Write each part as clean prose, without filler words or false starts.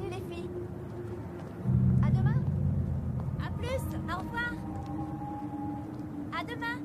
Salut les filles. À demain. À plus. Au revoir. À demain.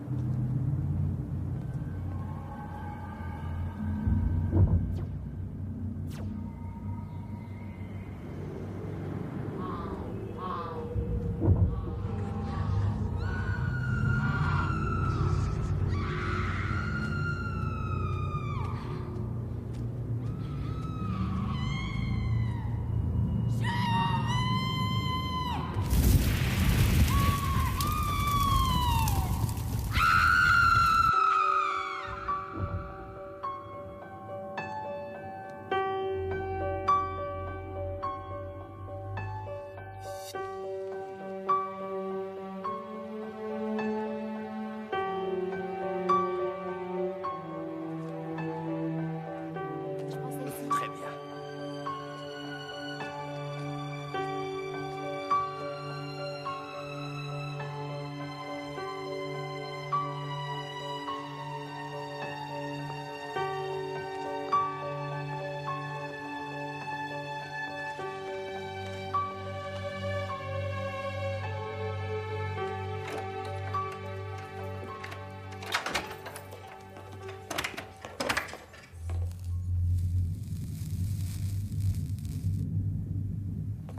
Très bien.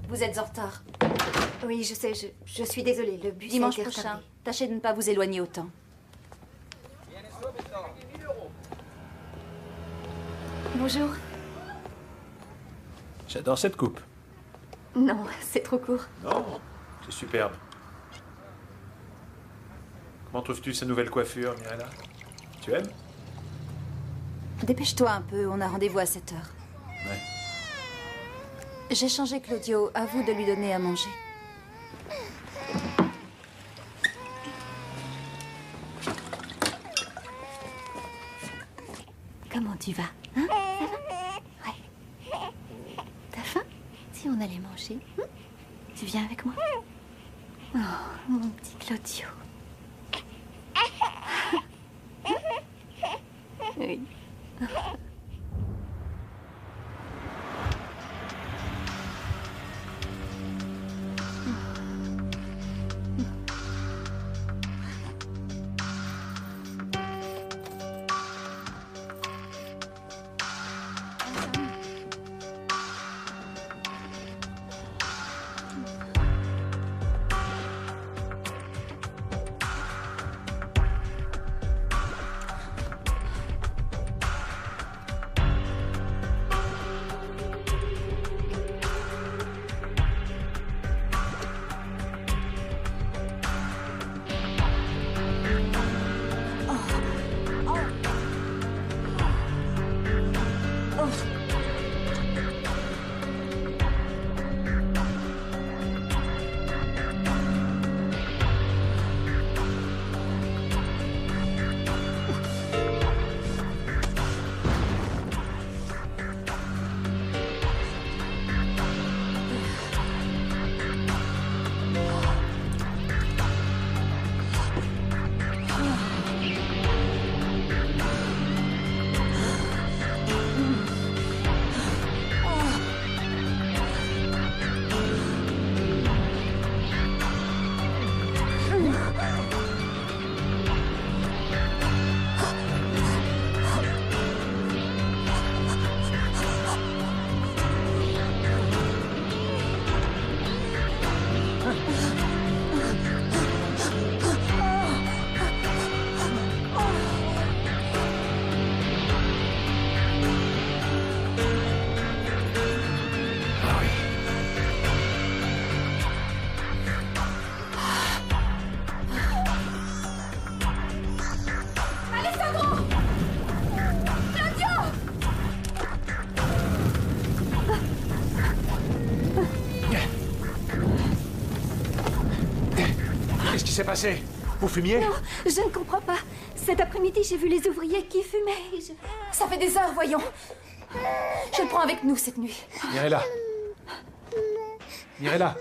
Vous êtes en retard. Oui, je sais, je suis désolée. Le bus Dimanche a été prochain, retardé. tâchez de ne pas vous éloigner autant. Bonjour. J'adore cette coupe. Non, c'est trop court. Non, c'est superbe. Comment trouves-tu sa nouvelle coiffure, Mirella? Tu aimes? Dépêche-toi un peu, on a rendez-vous à 7 heures. Ouais. J'ai changé Claudio, à vous de lui donner à manger. Comment tu vas? Hein? Ça va? Ouais. T'as faim? Si on allait manger, tu viens avec moi? Oh, mon petit Claudio. Oui. s'est passé? Vous fumiez? Non, je ne comprends pas. Cet après-midi, j'ai vu les ouvriers qui fumaient. Ça fait des heures, voyons. Je le prends avec nous cette nuit. Mirella. Mirella.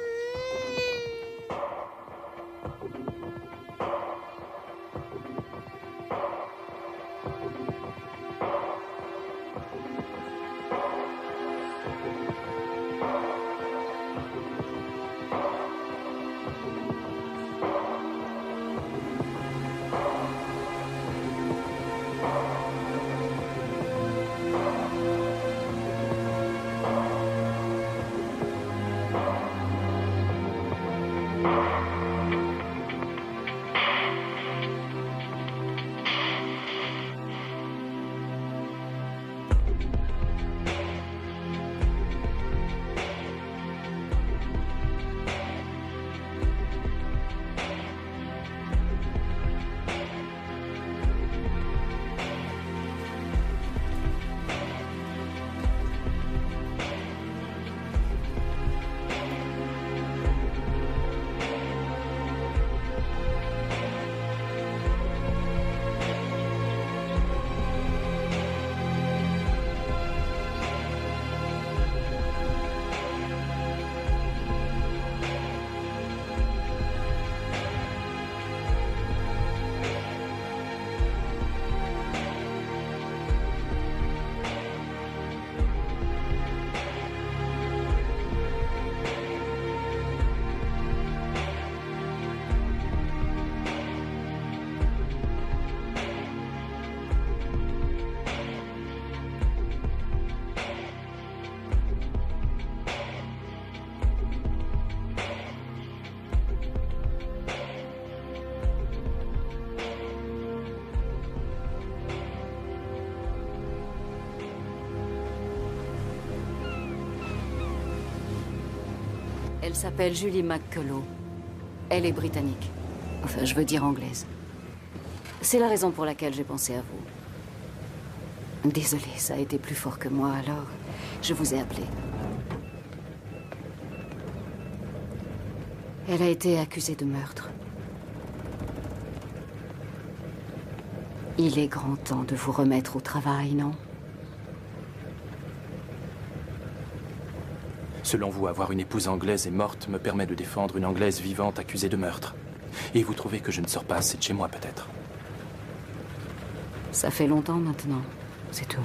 Elle s'appelle Julie McCullough. Elle est britannique. Enfin, je veux dire anglaise. C'est la raison pour laquelle j'ai pensé à vous. Désolée, ça a été plus fort que moi, alors je vous ai appelé. Elle a été accusée de meurtre. Il est grand temps de vous remettre au travail, non? Selon vous, avoir une épouse anglaise et morte me permet de défendre une anglaise vivante accusée de meurtre. Et vous trouvez que je ne sors pas assez de chez moi, peut-être? Ça fait longtemps maintenant, c'est tout.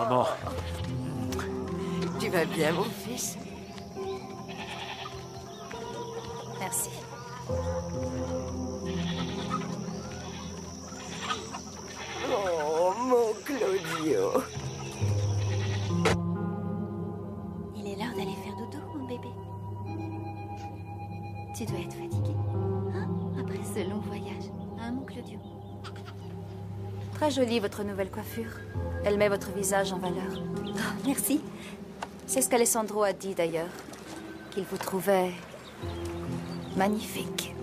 Maman, Tu vas bien, mon fils? Merci. Oh, mon Claudio. Il est l'heure d'aller faire dodo, mon bébé. Tu dois être fatigué. Hein? Après ce long voyage. Hein, mon Claudio? Très jolie, votre nouvelle coiffure. Elle met votre visage en valeur. Oh, merci. C'est ce qu'Alessandro a dit, d'ailleurs. Qu'il vous trouvait... magnifique.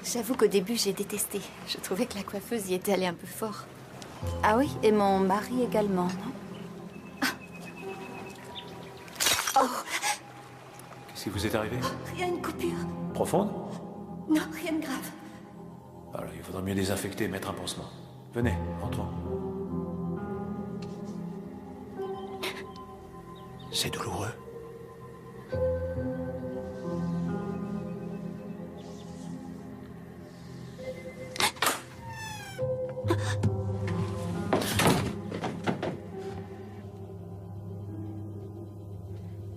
J'avoue qu'au début, j'ai détesté. Je trouvais que la coiffeuse y était allée un peu fort. Ah oui, et mon mari également, non? qu'est-ce qui vous est arrivé? Rien, une coupure. Profonde? Non, rien de grave. Alors, il faudra mieux désinfecter et mettre un pansement. Venez, entrons. C'est douloureux.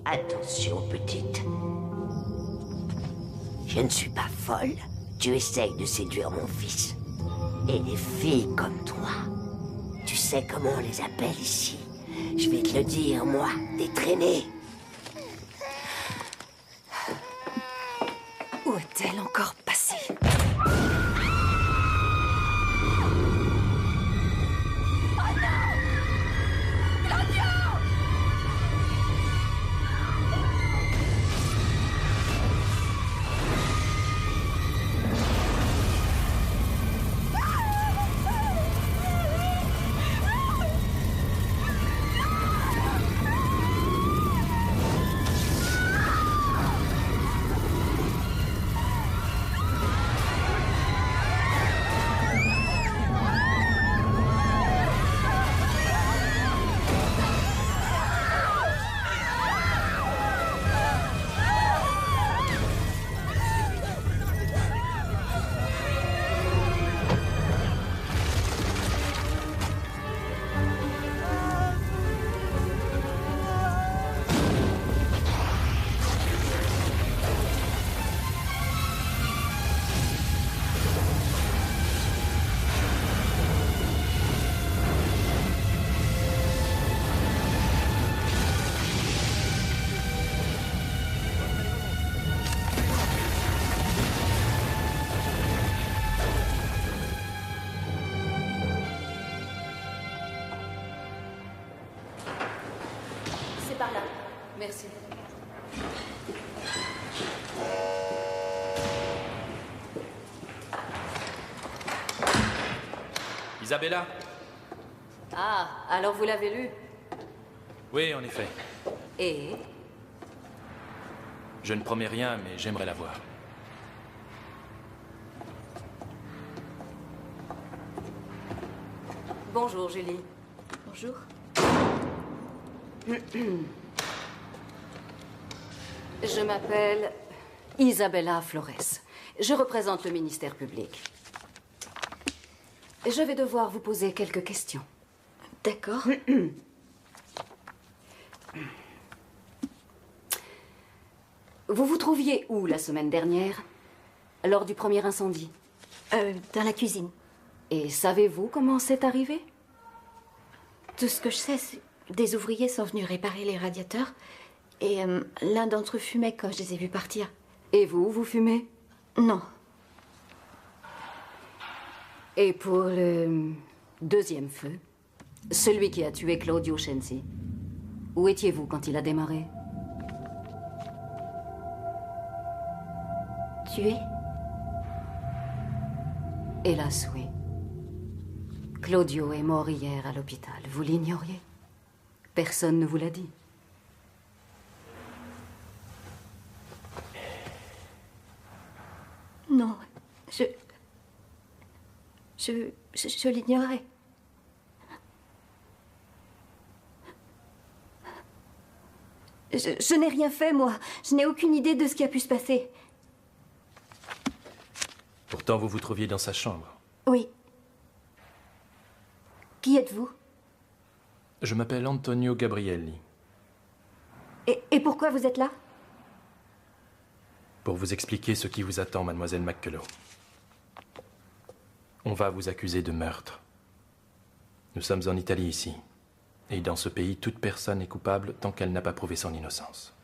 Attention, petite. Je ne suis pas folle. Tu essayes de séduire mon fils. Et les filles comme toi, tu sais comment on les appelle ici? Je vais te le dire, moi, des traînées. Où est-elle encore passée? Merci. Isabella? Ah, alors vous l'avez lu? Oui, en effet. Et? Je ne promets rien, mais j'aimerais la voir. Bonjour, Julie. Bonjour. Je m'appelle Isabella Flores. Je représente le ministère public. Je vais devoir vous poser quelques questions. D'accord. Vous vous trouviez où la semaine dernière, lors du premier incendie? Dans la cuisine. Et savez-vous comment c'est arrivé? Tout ce que je sais, c'est que des ouvriers sont venus réparer les radiateurs et l'un d'entre eux fumait quand je les ai vus partir. Et vous, vous fumez? Non. Et pour le deuxième feu, celui qui a tué Claudio Scenzi, où étiez-vous quand il a démarré? Tué? Hélas, oui. Claudio est mort hier à l'hôpital. Vous l'ignoriez? Personne ne vous l'a dit. Non. Je l'ignorais. Je n'ai rien fait, moi. Je n'ai aucune idée de ce qui a pu se passer. Pourtant, vous vous trouviez dans sa chambre. Oui. Qui êtes-vous? Je m'appelle Antonio Gabrielli. Et pourquoi vous êtes là? Pour vous expliquer ce qui vous attend, mademoiselle McCullough. On va vous accuser de meurtre. Nous sommes en Italie ici. Et dans ce pays, toute personne est coupable tant qu'elle n'a pas prouvé son innocence.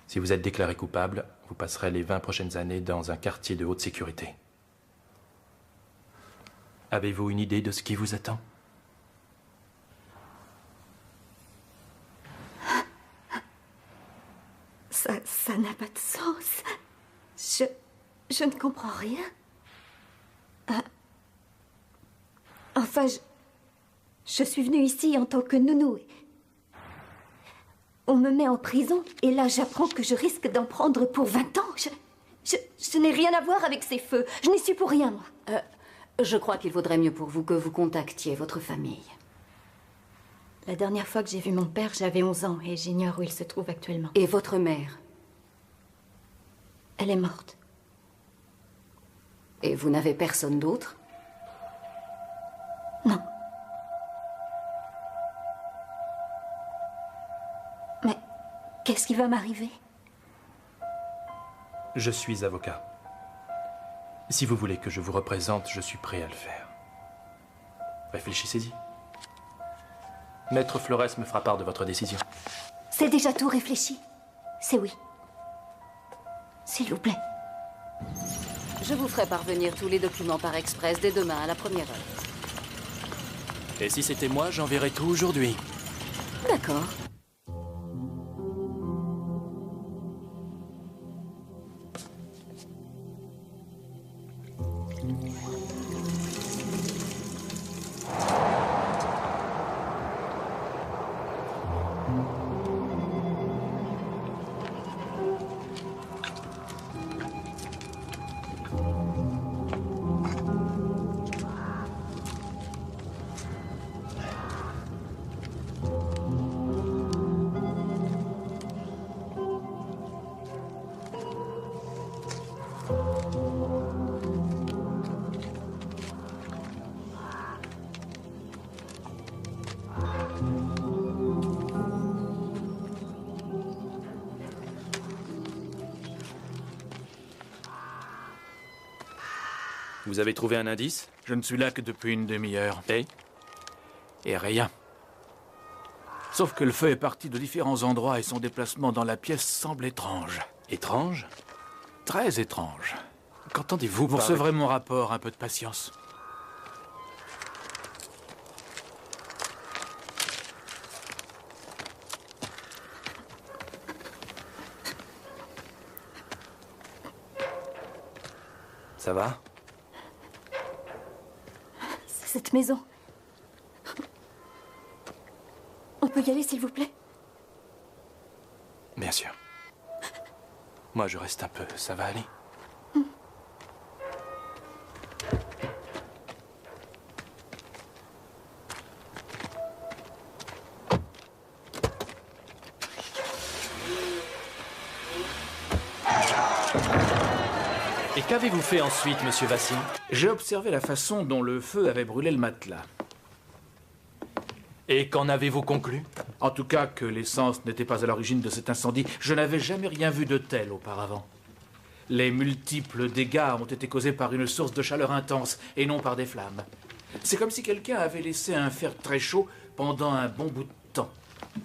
Si vous êtes déclaré coupable, vous passerez les 20 prochaines années dans un quartier de haute sécurité. Avez-vous une idée de ce qui vous attend? Ça n'a pas de sens. Je ne comprends rien. Enfin, je suis venue ici en tant que nounou. On me met en prison et là j'apprends que je risque d'en prendre pour 20 ans. Je n'ai rien à voir avec ces feux. Je n'y suis pour rien, moi. Je crois qu'il vaudrait mieux pour vous que vous contactiez votre famille. La dernière fois que j'ai vu mon père, j'avais 11 ans et j'ignore où il se trouve actuellement. Et votre mère? Elle est morte. Et vous n'avez personne d'autre? Non. Mais qu'est-ce qui va m'arriver? Je suis avocat. Si vous voulez que je vous représente, je suis prêt à le faire. Réfléchissez-y. Maître Flores me fera part de votre décision. C'est déjà tout réfléchi. C'est oui. S'il vous plaît. Je vous ferai parvenir tous les documents par express dès demain à la première heure. Et si c'était moi, j'enverrais tout aujourd'hui. D'accord. Vous avez trouvé un indice? Je ne suis là que depuis une demi-heure. Et rien. Sauf que le feu est parti de différents endroits et son déplacement dans la pièce semble étrange. Étrange? Très étrange. Qu'entendez-vous Vous par... recevrez mon rapport, un peu de patience. Ça va? C'est cette maison. On peut y aller, s'il vous plaît? Bien sûr. Moi, je reste un peu. Ça va aller? Et qu'avez-vous fait ensuite, monsieur Vassin? J'ai observé la façon dont le feu avait brûlé le matelas. Et qu'en avez-vous conclu? En tout cas, que l'essence n'était pas à l'origine de cet incendie. Je n'avais jamais rien vu de tel auparavant. Les multiples dégâts ont été causés par une source de chaleur intense et non par des flammes. C'est comme si quelqu'un avait laissé un fer très chaud pendant un bon bout de temps.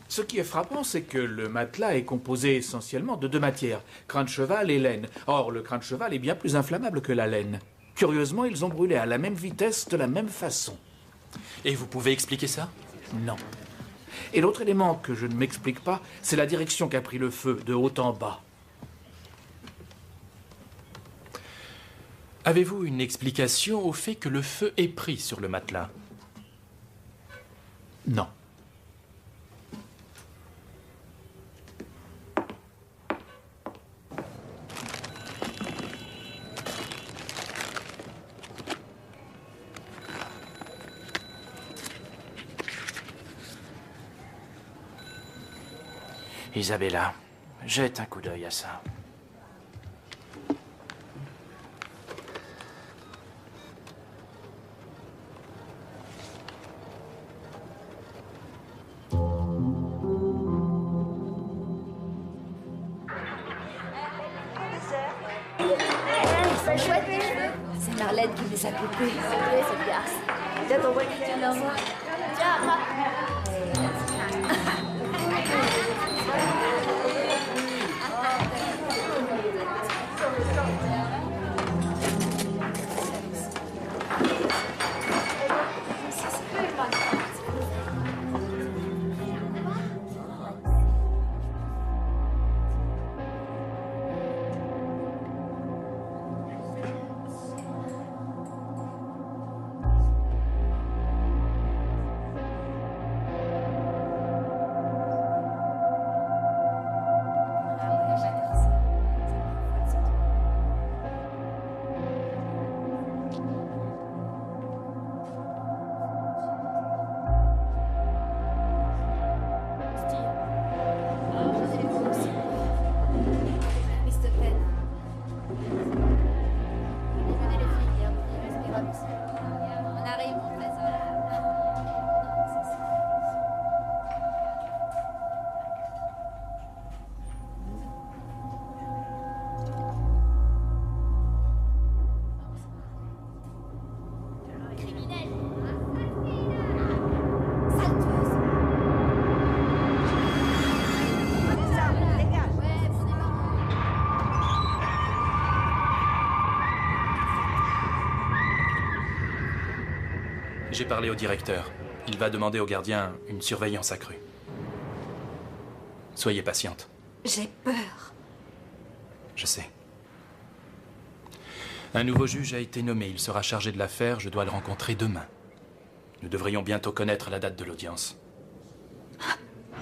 Ce qui est frappant, c'est que le matelas est composé essentiellement de deux matières, crin de cheval et laine. Or, le crin de cheval est bien plus inflammable que la laine. Curieusement, ils ont brûlé à la même vitesse, de la même façon. Et vous pouvez expliquer ça? Non. Et l'autre élément que je ne m'explique pas, c'est la direction qu'a pris le feu, de haut en bas. Avez-vous une explication au fait que le feu ait pris sur le matelas? Non. Isabella, jette un coup d'œil à ça. C'est chouette, mes cheveux. C'est Marlène qui me les a coupés. Oui, cette garce. Viens ton voix tu l'envoies. Tiens, J'ai parlé au directeur. Il va demander au gardien une surveillance accrue. Soyez patiente. j'ai peur. Je sais. Un nouveau juge a été nommé. Il sera chargé de l'affaire. Je dois le rencontrer demain. Nous devrions bientôt connaître la date de l'audience.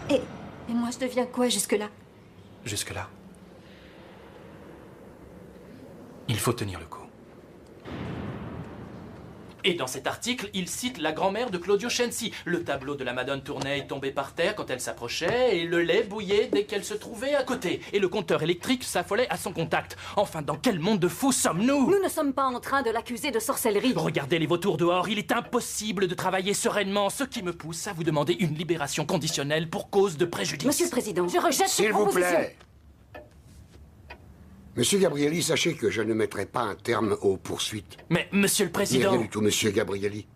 Et moi, je deviens quoi jusque-là? Jusque-là, il faut tenir le coup. Et dans cet article, il cite la grand-mère de Claudio Censi. Le tableau de la Madone Tournai est tombé par terre quand elle s'approchait et le lait bouillait dès qu'elle se trouvait à côté. Et le compteur électrique s'affolait à son contact. Enfin, dans quel monde de fous sommes-nous? Nous ne sommes pas en train de l'accuser de sorcellerie. Regardez les vautours dehors, il est impossible de travailler sereinement, ce qui me pousse à vous demander une libération conditionnelle pour cause de préjudice. Monsieur le Président, je rejette cette S'il vous proposition. plaît. Monsieur Gabrielli, sachez que je ne mettrai pas un terme aux poursuites. Mais, Monsieur le Ni Président... rien du tout, monsieur Gabrielli.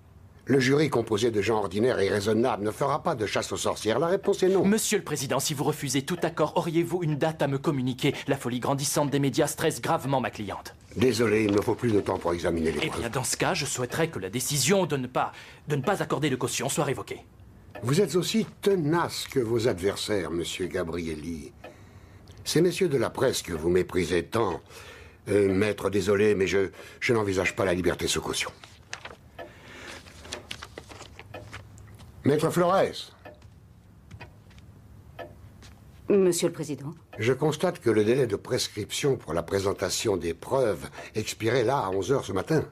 Le jury, composé de gens ordinaires et raisonnables, ne fera pas de chasse aux sorcières. La réponse est non. Monsieur le Président, si vous refusez tout accord, auriez-vous une date à me communiquer? La folie grandissante des médias stresse gravement ma cliente. Désolé, il ne me faut plus de temps pour examiner les Eh preuves. bien, dans ce cas, je souhaiterais que la décision de ne pas accorder de caution soit révoquée. Vous êtes aussi tenace que vos adversaires, monsieur Gabrielli. Ces messieurs de la presse que vous méprisez tant Maître, désolé, mais je n'envisage pas la liberté sous caution. Maître Flores, Monsieur le Président. je constate que le délai de prescription pour la présentation des preuves expirait là à 11 heures ce matin.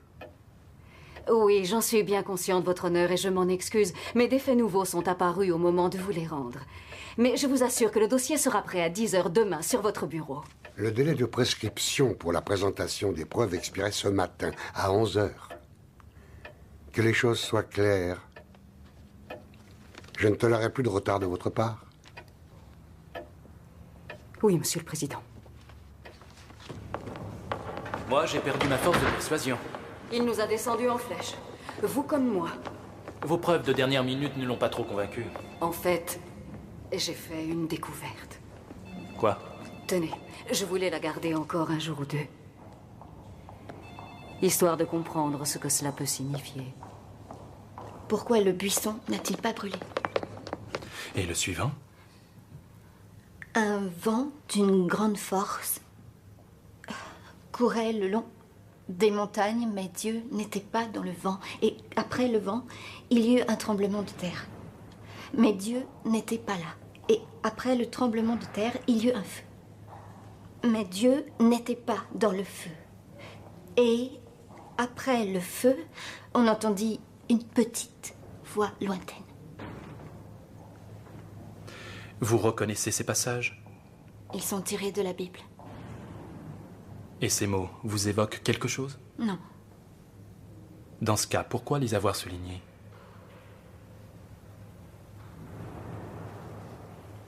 Oui, j'en suis bien consciente, Votre Honneur, et je m'en excuse, mais des faits nouveaux sont apparus au moment de vous les rendre. Mais je vous assure que le dossier sera prêt à 10 heures demain sur votre bureau. Le délai de prescription pour la présentation des preuves expirait ce matin à 11 heures. Que les choses soient claires. Je ne tolérerai plus de retard de votre part. Oui, Monsieur le Président. Moi, j'ai perdu ma force de persuasion. Il nous a descendus en flèche. Vous comme moi. Vos preuves de dernière minute ne l'ont pas trop convaincu. En fait, j'ai fait une découverte. Quoi? Tenez, je voulais la garder encore un jour ou deux. Histoire de comprendre ce que cela peut signifier. Pourquoi le buisson n'a-t-il pas brûlé? Et le suivant? Un vent d'une grande force courait le long des montagnes, mais Dieu n'était pas dans le vent. Et après le vent, il y eut un tremblement de terre. Mais Dieu n'était pas là. Et après le tremblement de terre, il y eut un feu. Mais Dieu n'était pas dans le feu. Et après le feu, on entendit une petite voix lointaine. Vous reconnaissez ces passages? Ils sont tirés de la Bible. Et ces mots vous évoquent quelque chose? Non. Dans ce cas, pourquoi les avoir soulignés?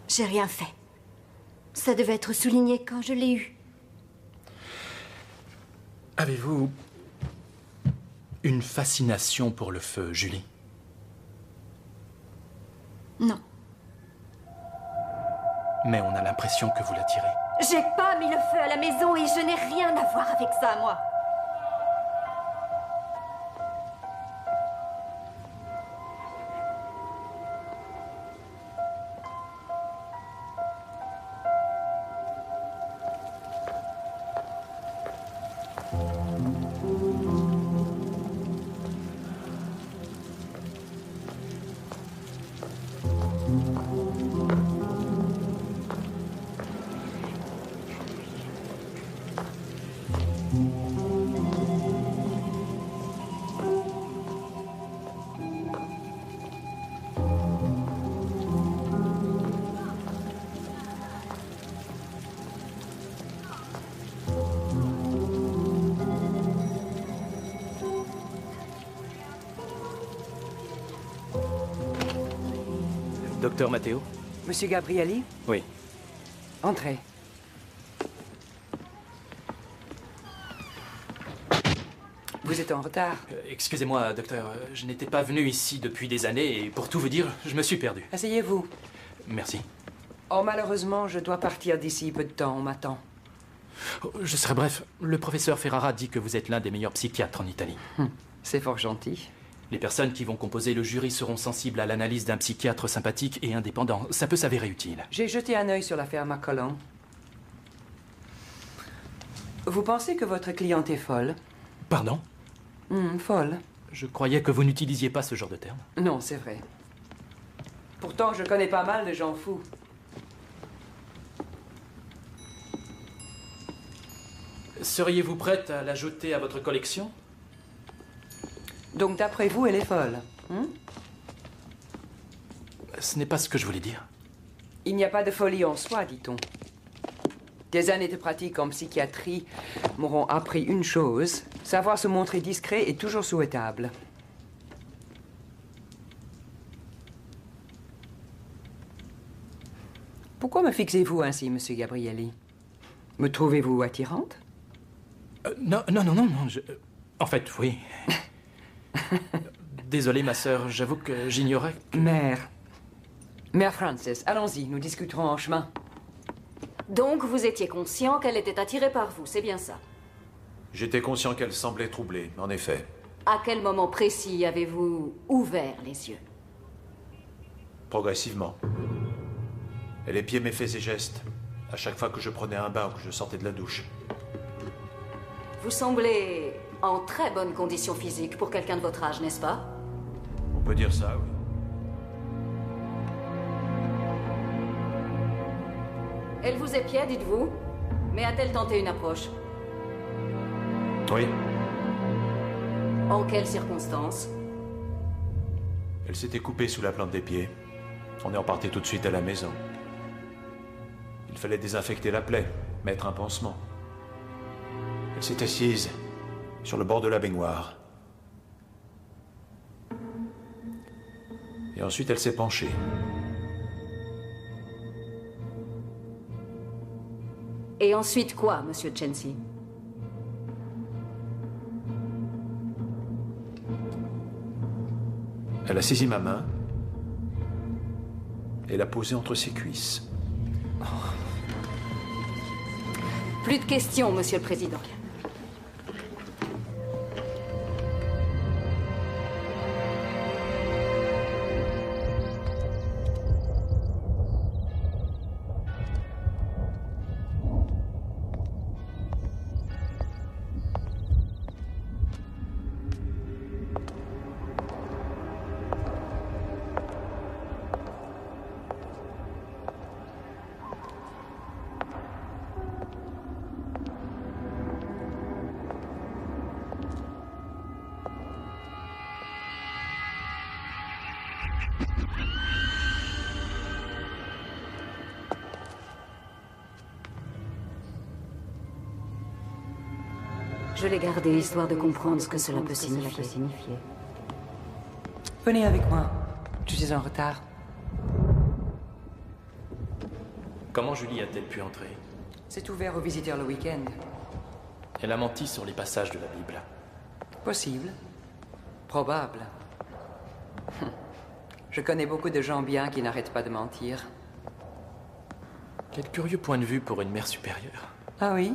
J'ai rien fait. Ça devait être souligné quand je l'ai eu. Avez-vous une fascination pour le feu, Julie? Non. Mais on a l'impression que vous l'attirez. J'ai pas mis le feu à la maison et je n'ai rien à voir avec ça, moi. Docteur Matteo? Monsieur Gabrielli? Oui. Entrez. Vous êtes en retard. Excusez-moi, docteur, je n'étais pas venu ici depuis des années et pour tout vous dire, je me suis perdu. Asseyez-vous. Merci. Oh, malheureusement, je dois partir d'ici peu de temps. On m'attend. Oh, je serai bref. Le professeur Ferrara dit que vous êtes l'un des meilleurs psychiatres en Italie. C'est fort gentil. Les personnes qui vont composer le jury seront sensibles à l'analyse d'un psychiatre sympathique et indépendant. Ça peut s'avérer utile. J'ai jeté un œil sur l'affaire McCollum. Vous pensez que votre cliente est folle? Pardon? Folle. Je croyais que vous n'utilisiez pas ce genre de terme. Non, c'est vrai. Pourtant, je connais pas mal de gens fous. Seriez-vous prête à l'ajouter à votre collection? Donc, d'après vous, elle est folle. Ce n'est pas ce que je voulais dire. Il n'y a pas de folie en soi, dit-on. Des années de pratique en psychiatrie m'auront appris une chose. Savoir se montrer discret est toujours souhaitable. Pourquoi me fixez-vous ainsi, monsieur Gabrielli? Me trouvez-vous attirante? Non. En fait, oui. Désolé, ma sœur, j'avoue que j'ignorais que... Mère Frances, allons-y, nous discuterons en chemin. Donc, vous étiez conscient qu'elle était attirée par vous, c'est bien ça? J'étais conscient qu'elle semblait troublée, en effet. À quel moment précis avez-vous ouvert les yeux? Progressivement. Elle épiait mes faits et gestes, à chaque fois que je prenais un bain ou que je sortais de la douche. Vous semblez en très bonne condition physique pour quelqu'un de votre âge, n'est-ce pas? On peut dire ça, oui. Elle vous épiait, dites-vous? Mais a-t-elle tenté une approche? Oui. En quelles circonstances? Elle s'était coupée sous la plante des pieds. On est reparti tout de suite à la maison. Il fallait désinfecter la plaie, mettre un pansement. Elle s'est assise sur le bord de la baignoire. Et ensuite, elle s'est penchée. Et ensuite quoi, monsieur Chensi? Elle a saisi ma main et l'a posée entre ses cuisses. Plus de questions, monsieur le président. Je l'ai gardé histoire de comprendre ce que cela peut signifier. Venez avec moi. Je suis en retard. Comment Julie a-t-elle pu entrer? C'est ouvert aux visiteurs le week-end. Elle a menti sur les passages de la Bible. Possible. Probable. Je connais beaucoup de gens bien qui n'arrêtent pas de mentir. Quel curieux point de vue pour une mère supérieure. Ah oui?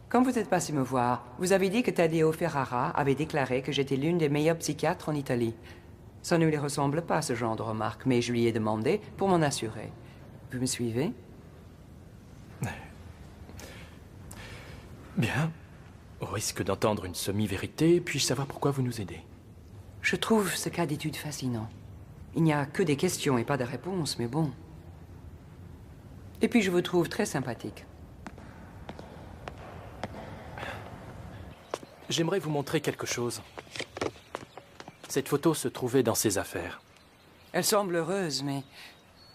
Quand vous êtes passé me voir, vous avez dit que Taddeo Ferrara avait déclaré que j'étais l'une des meilleures psychiatres en Italie. Ça ne lui ressemble pas, ce genre de remarque, mais je lui ai demandé pour m'en assurer. Vous me suivez? Bien. Au risque d'entendre une semi-vérité, puis-je savoir pourquoi vous nous aidez? Je trouve ce cas d'étude fascinant. Il n'y a que des questions et pas de réponses, mais bon. Et puis je vous trouve très sympathique. J'aimerais vous montrer quelque chose. Cette photo se trouvait dans ses affaires. Elle semble heureuse, mais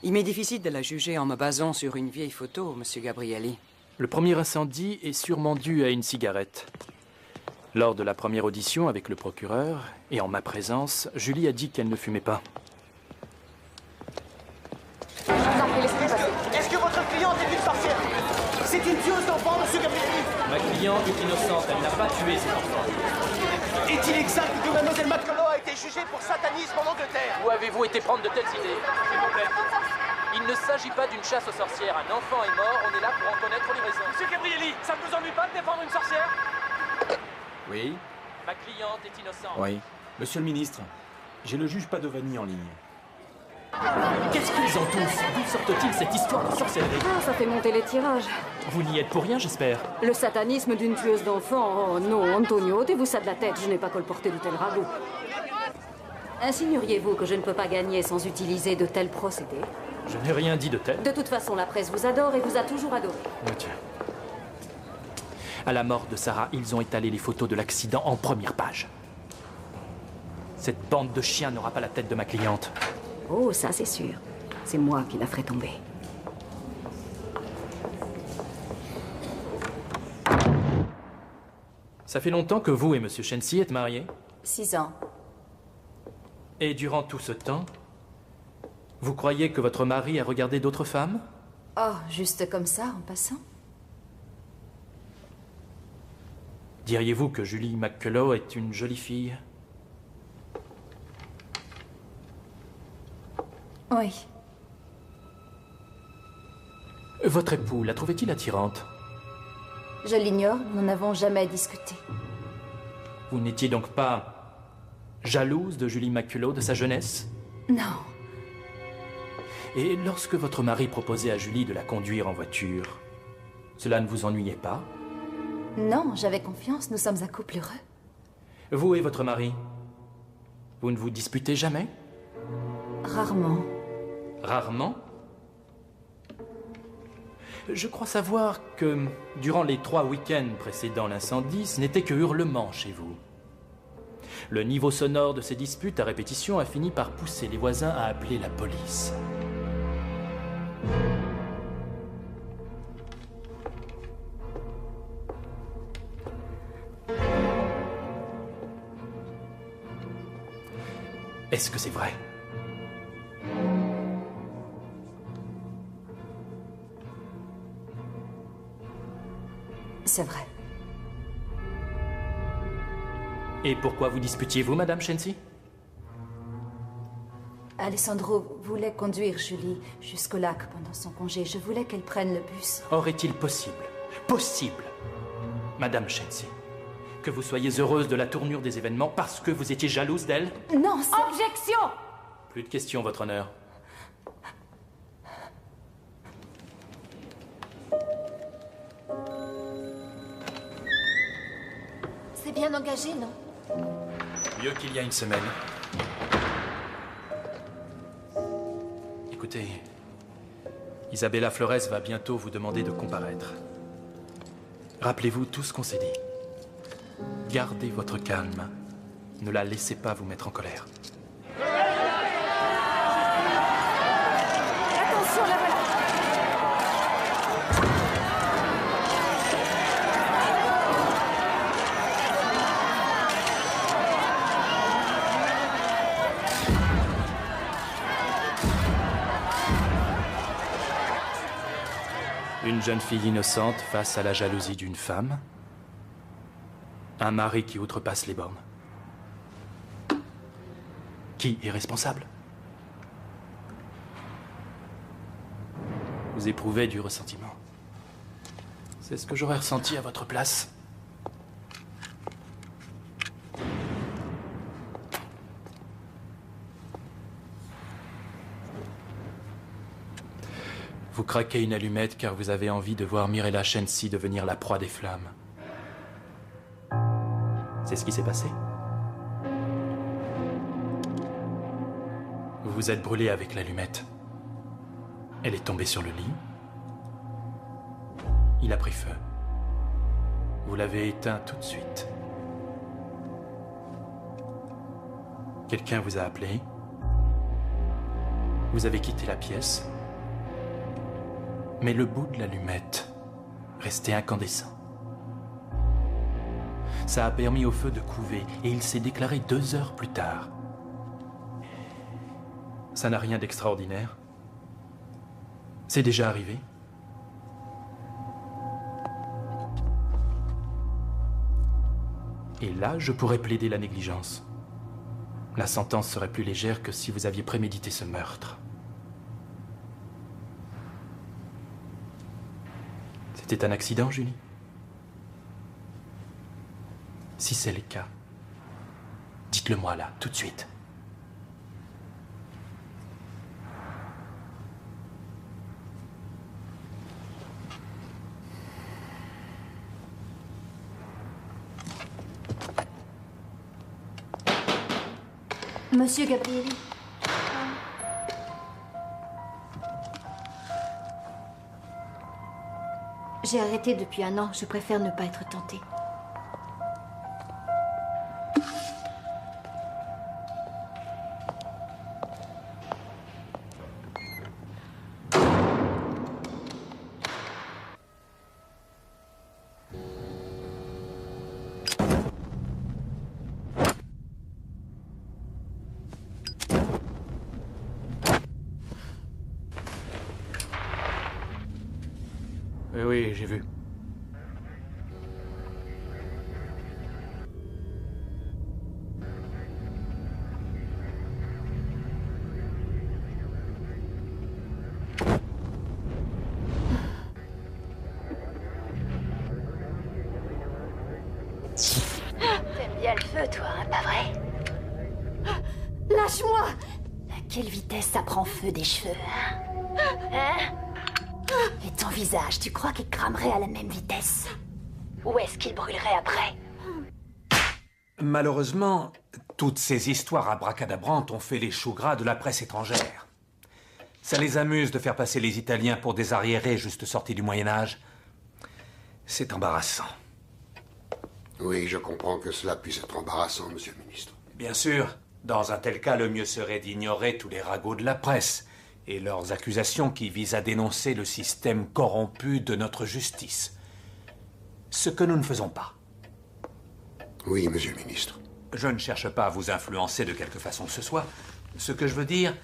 il m'est difficile de la juger en me basant sur une vieille photo, monsieur Gabrielli. Le premier incendie est sûrement dû à une cigarette. Lors de la première audition avec le procureur, et en ma présence, Julie a dit qu'elle ne fumait pas. Est-ce que votre cliente est une sorcière? C'est une tueuse d'enfants, monsieur Gabrielli. Ma cliente est innocente, elle n'a pas tué ses enfants. Est-il exact que mademoiselle McCullough a été jugée pour satanisme en Angleterre? Où avez-vous été prendre de telles idées, s'il vous plaît? Il ne s'agit pas d'une chasse aux sorcières. Un enfant est mort, on est là pour en connaître les raisons. Monsieur Gabrielli, ça ne vous ennuie pas de défendre une sorcière? Oui? Ma cliente est innocente. Oui. Monsieur le ministre, j'ai le juge Padovani en ligne. Qu'est-ce qu'ils ont tous? D'où sortent-ils cette histoire de sorcellerie? Ah, ça fait monter les tirages. Vous n'y êtes pour rien, j'espère. Le satanisme d'une tueuse d'enfants? Oh non, Antonio, ôtez-vous ça de la tête, je n'ai pas colporté de tels ragots. Insinueriez-vous que je ne peux pas gagner sans utiliser de tels procédés? Je n'ai rien dit de tel. De toute façon, la presse vous adore et vous a toujours adoré. Oh, tiens. À la mort de Sarah, ils ont étalé les photos de l'accident en première page. Cette bande de chiens n'aura pas la tête de ma cliente. Oh, ça c'est sûr. C'est moi qui la ferai tomber. Ça fait longtemps que vous et Monsieur Chensi êtes mariés? 6 ans. Et durant tout ce temps, vous croyez que votre mari a regardé d'autres femmes? Oh, juste comme ça, en passant? Diriez-vous que Julie McCullough est une jolie fille? Oui. Votre époux, la trouvait-il attirante? Je l'ignore, nous n'avons jamais discuté. Vous n'étiez donc pas jalouse de Julie McCullough de sa jeunesse? Non. Et lorsque votre mari proposait à Julie de la conduire en voiture, cela ne vous ennuyait pas? Non, j'avais confiance. Nous sommes un couple heureux. Vous et votre mari, vous ne vous disputez jamais? Rarement. Rarement? Je crois savoir que, durant les 3 week-ends précédant l'incendie, ce n'était que hurlements chez vous. Le niveau sonore de ces disputes à répétition a fini par pousser les voisins à appeler la police. Est-ce que c'est vrai? C'est vrai. Et pourquoi vous disputiez-vous, Madame Shensi? Alessandro voulait conduire Julie jusqu'au lac pendant son congé. Je voulais qu'elle prenne le bus. Or est-il possible, Madame Shensi, que vous soyez heureuse de la tournure des événements parce que vous étiez jalouse d'elle? Non, c'est... Objection! Plus de questions, Votre Honneur. C'est bien engagé, non? Mieux qu'il y a une semaine. Écoutez, Isabella Flores va bientôt vous demander de comparaître. Rappelez-vous tout ce qu'on s'est dit. Gardez votre calme. Ne la laissez pas vous mettre en colère. Attention, la voilà! Une jeune fille innocente face à la jalousie d'une femme. Un mari qui outrepasse les bornes. Qui est responsable? Vous éprouvez du ressentiment. C'est ce que j'aurais ressenti à votre place. Vous craquez une allumette car vous avez envie de voir Mirella Shensi devenir la proie des flammes. C'est ce qui s'est passé. Vous vous êtes brûlé avec l'allumette. Elle est tombée sur le lit. Il a pris feu. Vous l'avez éteint tout de suite. Quelqu'un vous a appelé. Vous avez quitté la pièce. Mais le bout de l'allumette restait incandescent. Ça a permis au feu de couver et il s'est déclaré 2 heures plus tard. Ça n'a rien d'extraordinaire. C'est déjà arrivé. Et là, je pourrais plaider la négligence. La sentence serait plus légère que si vous aviez prémédité ce meurtre. C'était un accident, Julie? Si c'est le cas, dites-le moi là, tout de suite. Monsieur Gabrielli. J'ai arrêté depuis 1 an. Je préfère ne pas être tentée. Oui, j'ai vu. T'aimes bien le feu, toi, hein, pas vrai? Lâche-moi! À quelle vitesse ça prend feu des cheveux, hein? Et ton visage, tu crois qu'il cramerait à la même vitesse? Où est-ce qu'il brûlerait après? Malheureusement, toutes ces histoires abracadabrantes ont fait les choux gras de la presse étrangère. Ça les amuse de faire passer les Italiens pour des arriérés juste sortis du Moyen-Âge. C'est embarrassant. Oui, je comprends que cela puisse être embarrassant, monsieur le ministre. Bien sûr. Dans un tel cas, le mieux serait d'ignorer tous les ragots de la presse et leurs accusations qui visent à dénoncer le système corrompu de notre justice. Ce que nous ne faisons pas. Oui, monsieur le ministre. Je ne cherche pas à vous influencer de quelque façon que ce soit. Ce que je veux dire,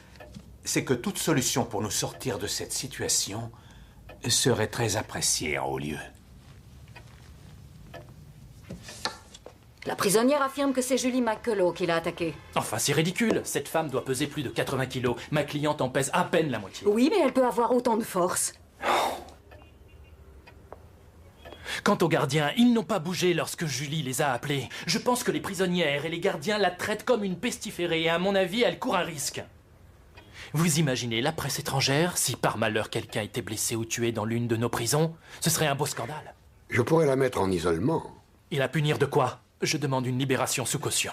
c'est que toute solution pour nous sortir de cette situation serait très appréciée en haut lieu. La prisonnière affirme que c'est Julie McCullough qui l'a attaquée. Enfin, c'est ridicule. Cette femme doit peser plus de 80 kilos. Ma cliente en pèse à peine la moitié. Oui, mais elle peut avoir autant de force. Quant aux gardiens, ils n'ont pas bougé lorsque Julie les a appelés. Je pense que les prisonnières et les gardiens la traitent comme une pestiférée et à mon avis, elle court un risque. Vous imaginez la presse étrangère, si par malheur quelqu'un était blessé ou tué dans l'une de nos prisons, ce serait un beau scandale. Je pourrais la mettre en isolement. Et la punir de quoi? Je demande une libération sous caution.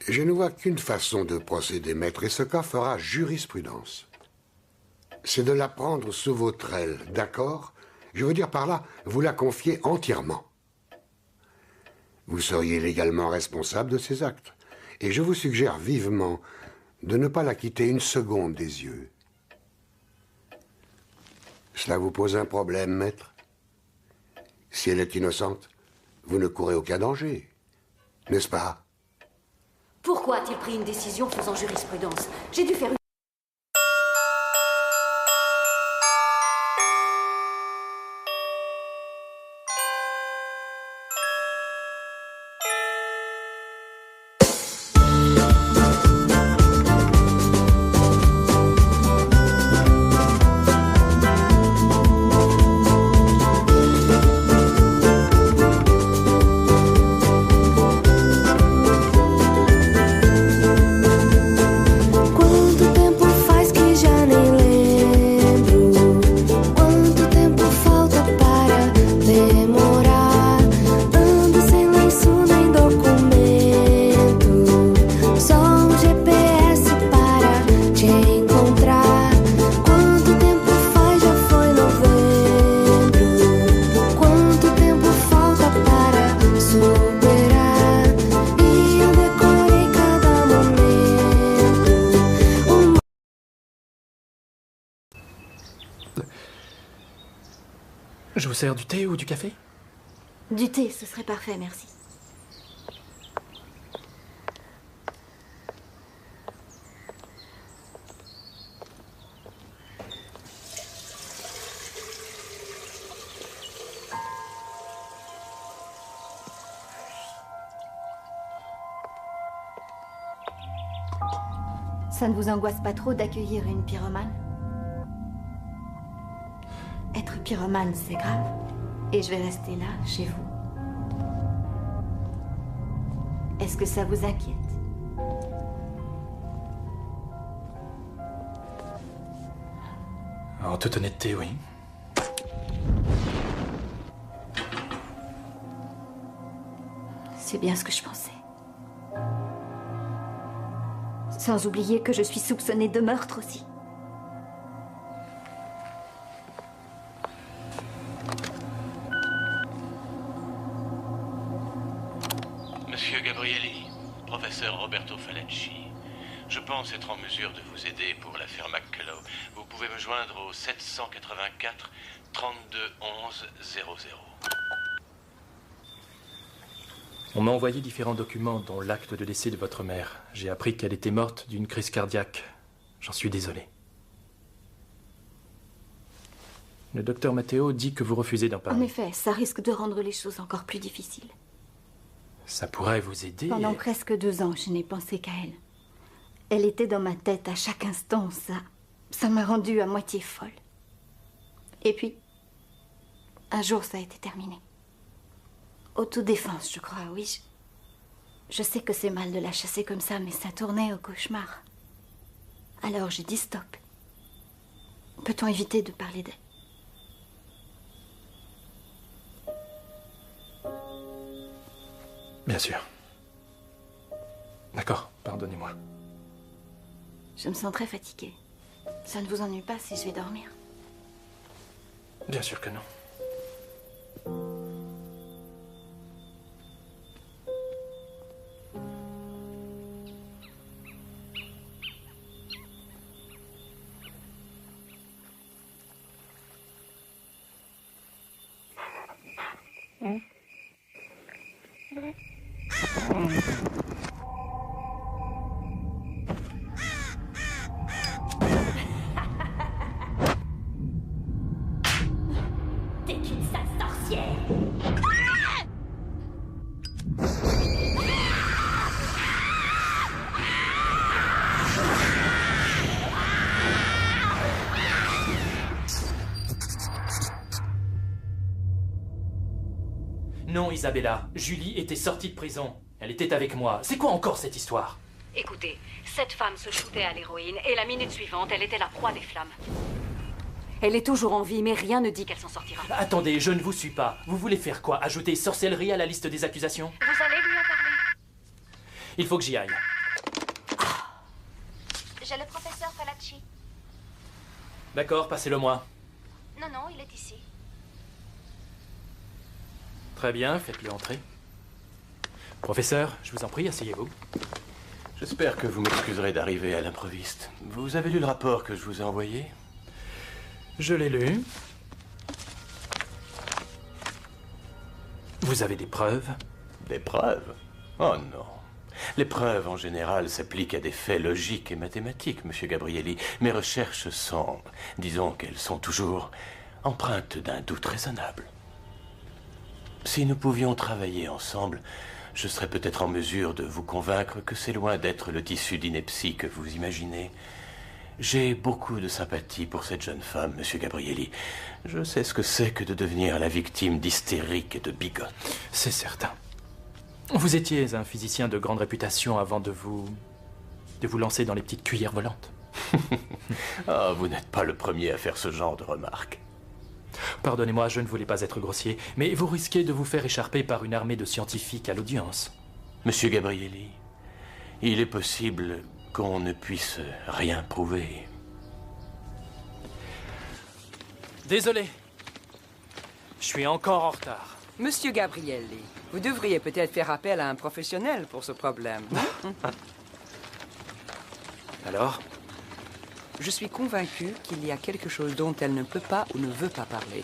Je ne vois qu'une façon de procéder, maître, et ce cas fera jurisprudence. C'est de la prendre sous votre aile, d'accord? Je veux dire par là, vous la confier entièrement. Vous seriez légalement responsable de ses actes. Et je vous suggère vivement de ne pas la quitter une seconde des yeux. Cela vous pose un problème, maître? Si elle est innocente, vous ne courez aucun danger, n'est-ce pas? Pourquoi a-t-il pris une décision faisant jurisprudence? J'ai dû faire une... Je vous sers du thé ou du café? Du thé, ce serait parfait, merci. Ça ne vous angoisse pas trop d'accueillir une pyromane? Être pyromane, c'est grave. Et je vais rester là, chez vous. Est-ce que ça vous inquiète? En toute honnêteté, oui. C'est bien ce que je pensais. Sans oublier que je suis soupçonnée de meurtre aussi. Monsieur Gabrielli, professeur Roberto Falanci, je pense être en mesure de vous aider pour l'affaire McCullough. Vous pouvez me joindre au 784 32 11 00. On m'a envoyé différents documents, dont l'acte de décès de votre mère. J'ai appris qu'elle était morte d'une crise cardiaque. J'en suis désolé. Le docteur Matteo dit que vous refusez d'en En parler. effet, ça risque de rendre les choses encore plus difficiles. Ça pourrait vous aider. Pendant presque 2 ans, je n'ai pensé qu'à elle. Elle était dans ma tête à chaque instant, ça m'a rendue à moitié folle. Et puis, un jour, ça a été terminé. Autodéfense, je crois, oui. Je sais que c'est mal de la chasser comme ça, mais ça tournait au cauchemar. Alors j'ai dit stop. Peut-on éviter de parler d'elle? Bien sûr. D'accord, pardonnez-moi. Je me sens très fatiguée. Ça ne vous ennuie pas si je vais dormir? Bien sûr que non. T'es qu'une sale sorcière. Non, Isabella, Julie était sortie de prison. Elle était avec moi. C'est quoi encore cette histoire? Écoutez, cette femme se shootait à l'héroïne et la minute suivante, elle était la proie des flammes. Elle est toujours en vie, mais rien ne dit qu'elle s'en sortira. Attendez, je ne vous suis pas. Vous voulez faire quoi? Ajouter sorcellerie à la liste des accusations? Vous allez lui en parler? Il faut que j'y aille. J'ai le professeur Falacci. D'accord, passez-le-moi. Non, non, il est ici. Très bien, faites-le entrer. Professeur, je vous en prie, asseyez-vous. J'espère que vous m'excuserez d'arriver à l'improviste. Vous avez lu le rapport que je vous ai envoyé? Je l'ai lu. Vous avez des preuves? Des preuves? Oh non. Les preuves, en général, s'appliquent à des faits logiques et mathématiques, Monsieur Gabrielli. Mes recherches sont, disons qu'elles sont toujours empreintes d'un doute raisonnable. Si nous pouvions travailler ensemble, je serais peut-être en mesure de vous convaincre que c'est loin d'être le tissu d'ineptie que vous imaginez. J'ai beaucoup de sympathie pour cette jeune femme, Monsieur Gabrielli. Je sais ce que c'est que de devenir la victime d'hystériques et de bigotes. C'est certain. Vous étiez un physicien de grande réputation avant de vous lancer dans les petites cuillères volantes. Ah, vous n'êtes pas le premier à faire ce genre de remarques. Pardonnez-moi, je ne voulais pas être grossier, mais vous risquez de vous faire écharper par une armée de scientifiques à l'audience. Monsieur Gabrielli, il est possible qu'on ne puisse rien prouver. Désolé. Je suis encore en retard. Monsieur Gabrielli, vous devriez peut-être faire appel à un professionnel pour ce problème. Alors? Je suis convaincu qu'il y a quelque chose dont elle ne peut pas ou ne veut pas parler.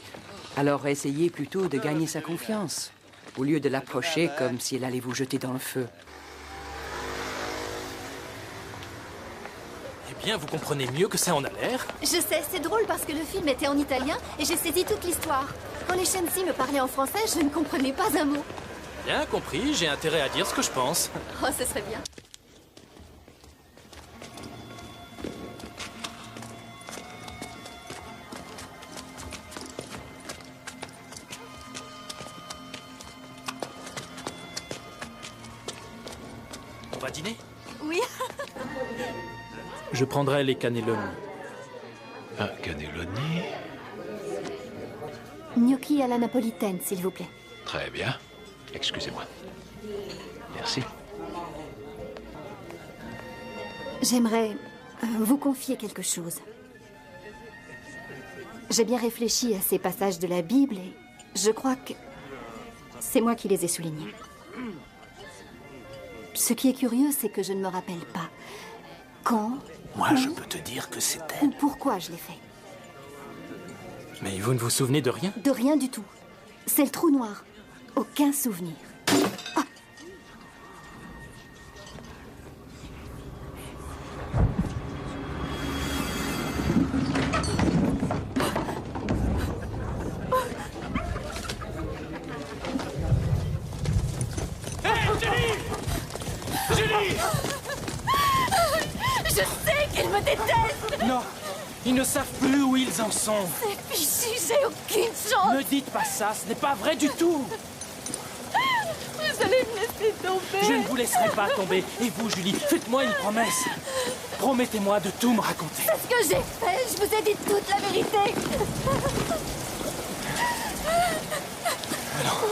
Alors essayez plutôt de gagner sa confiance, au lieu de l'approcher comme si elle allait vous jeter dans le feu. Eh bien, vous comprenez mieux que ça en a l'air. Je sais, c'est drôle parce que le film était en italien et j'ai saisi toute l'histoire. Quand les Shensi me parlaient en français, je ne comprenais pas un mot. Bien compris, j'ai intérêt à dire ce que je pense. Oh, ce serait bien. On va dîner? Oui. Je prendrai les cannelloni. Un cannelloni? Gnocchi à la napolitaine, s'il vous plaît. Très bien. Excusez-moi. Merci. J'aimerais vous confier quelque chose. J'ai bien réfléchi à ces passages de la Bible et je crois que c'est moi qui les ai soulignés. Ce qui est curieux, c'est que je ne me rappelle pas quand... Moi, je peux te dire que c'est ou pourquoi je l'ai fait. Mais vous ne vous souvenez de rien? De rien du tout. C'est le trou noir. Aucun souvenir. Ah. Julie! Je sais qu'ils me détestent! Non! Ils ne savent plus où ils en sont. C'est fichu, j'ai aucune chance! Ne dites pas ça, ce n'est pas vrai du tout! Vous allez me laisser tomber! Je ne vous laisserai pas tomber. Et vous, Julie, faites-moi une promesse. Promettez-moi de tout me raconter. C'est ce que j'ai fait! Je vous ai dit toute la vérité! Alors...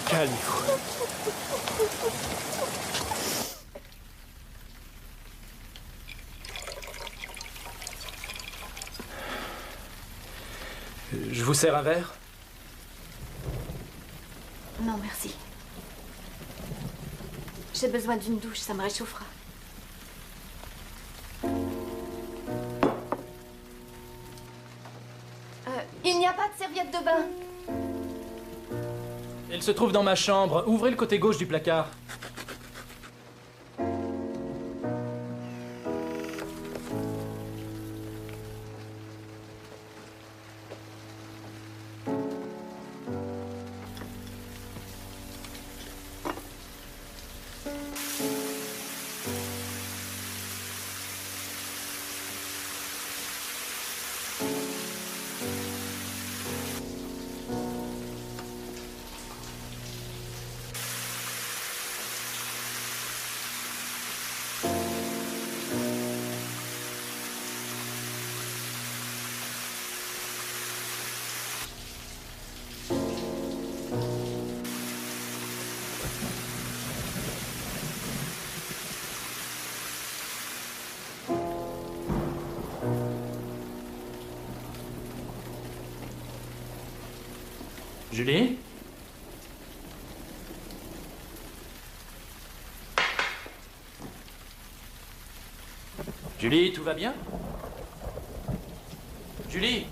Calmez-vous. Je vous sers un verre? Non, merci. J'ai besoin d'une douche, ça me réchauffera. Il n'y a pas de serviette de bain. Elle se trouve dans ma chambre. Ouvrez le côté gauche du placard. Julie? Julie, tout va bien? Julie?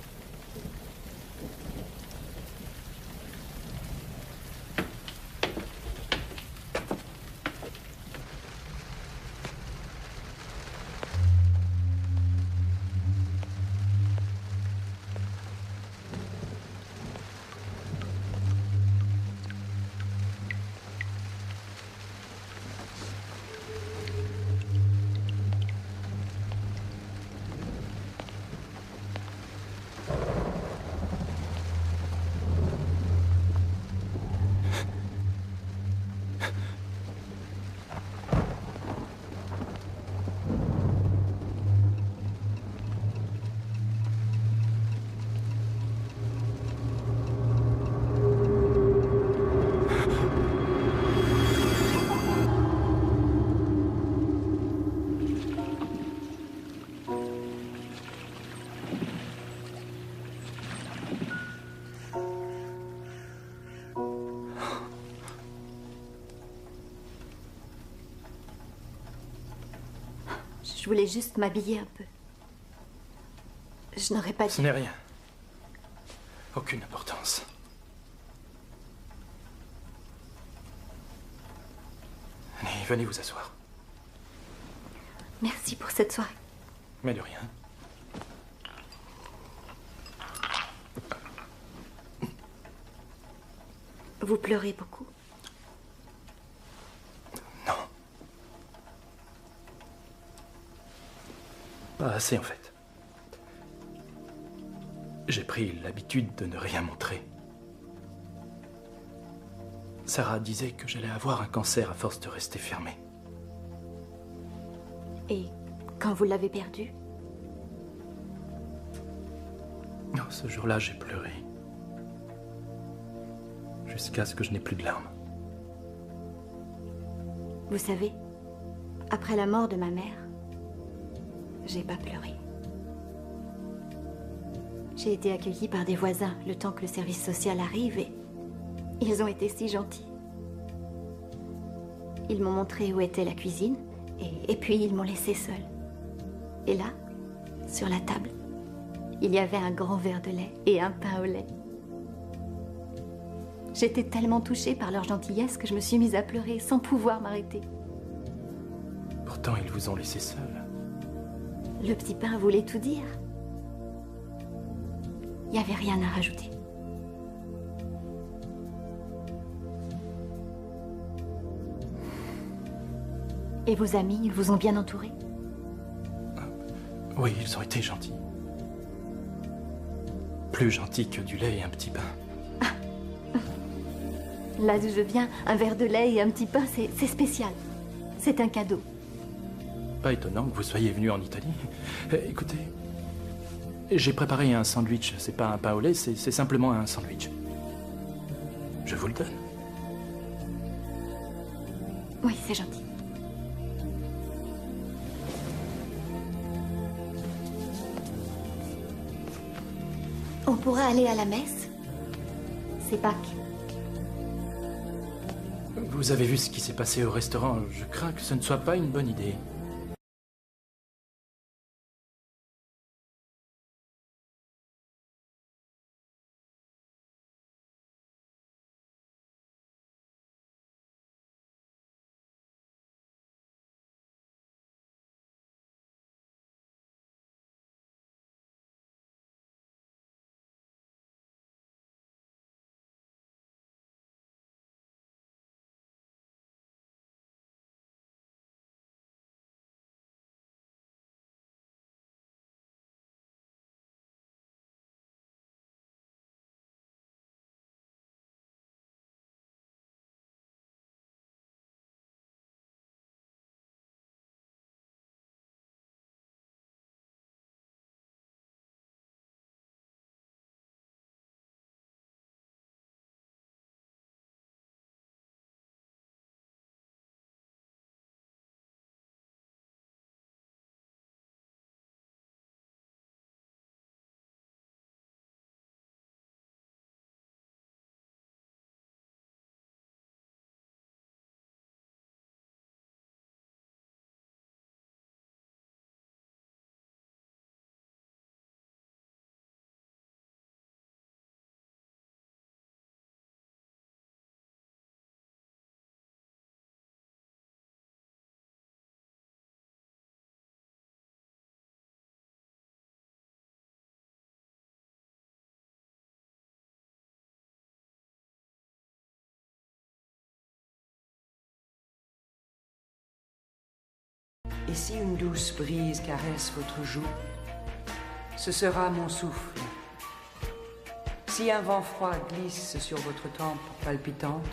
Je voulais juste m'habiller un peu. Je n'aurais pas dû. Ce n'est rien. Aucune importance. Allez, venez vous asseoir. Merci pour cette soirée. Mais de rien. Vous pleurez beaucoup? Pas assez, en fait. J'ai pris l'habitude de ne rien montrer. Sarah disait que j'allais avoir un cancer à force de rester fermée. Et quand vous l'avez perdu? Non, ce jour-là, j'ai pleuré. Jusqu'à ce que je n'ai plus de larmes. Vous savez, après la mort de ma mère, j'ai pas pleuré. J'ai été accueillie par des voisins le temps que le service social arrive et ils ont été si gentils. Ils m'ont montré où était la cuisine et puis ils m'ont laissée seule. Et là, sur la table, il y avait un grand verre de lait et un pain au lait. J'étais tellement touchée par leur gentillesse que je me suis mise à pleurer sans pouvoir m'arrêter. Pourtant, ils vous ont laissé seule. Le petit pain voulait tout dire. Il n'y avait rien à rajouter. Et vos amis, ils vous ont bien entouré? Oui, ils ont été gentils. Plus gentils que du lait et un petit pain. Là d'où je viens, un verre de lait et un petit pain, c'est spécial. C'est un cadeau. Pas étonnant que vous soyez venu en Italie. Écoutez, j'ai préparé un sandwich. C'est pas un pain au lait, c'est simplement un sandwich. Je vous le donne. Oui, c'est gentil. On pourra aller à la messe? C'est Pâques. Vous avez vu ce qui s'est passé au restaurant. Je crains que ce ne soit pas une bonne idée. Et si une douce brise caresse votre joue, ce sera mon souffle. Si un vent froid glisse sur votre tempe palpitante,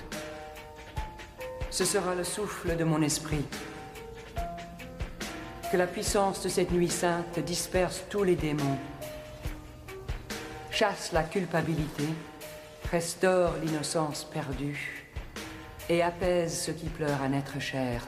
ce sera le souffle de mon esprit. Que la puissance de cette nuit sainte disperse tous les démons, chasse la culpabilité, restaure l'innocence perdue et apaise ceux qui pleurent à naître chair.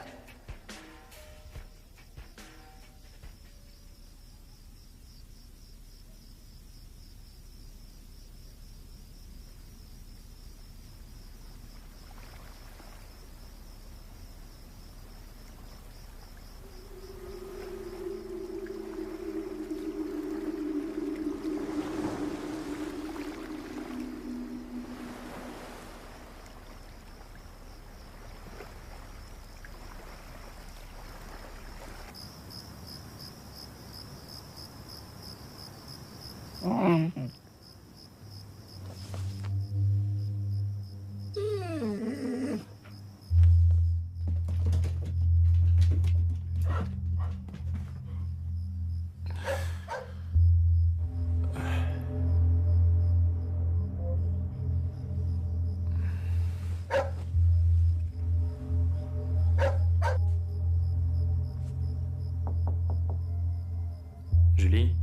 Julie?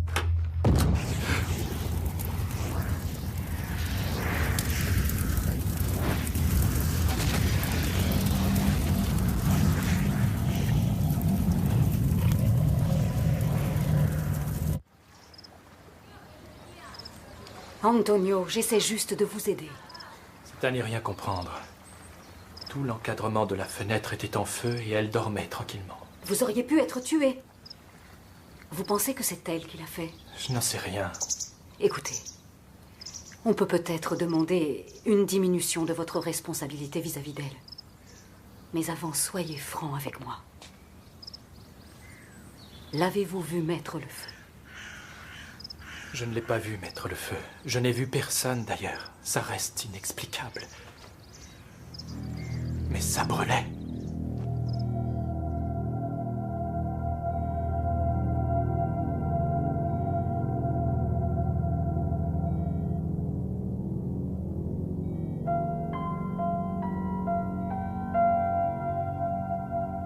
Antonio, j'essaie juste de vous aider. C'est à n'y rien comprendre. Tout l'encadrement de la fenêtre était en feu et elle dormait tranquillement. Vous auriez pu être tué. Vous pensez que c'est elle qui l'a fait? Je n'en sais rien. Écoutez, on peut peut-être demander une diminution de votre responsabilité vis-à-vis d'elle. Mais avant, soyez franc avec moi. L'avez-vous vu mettre le feu? Je ne l'ai pas vu mettre le feu. Je n'ai vu personne d'ailleurs. Ça reste inexplicable. Mais ça brûlait.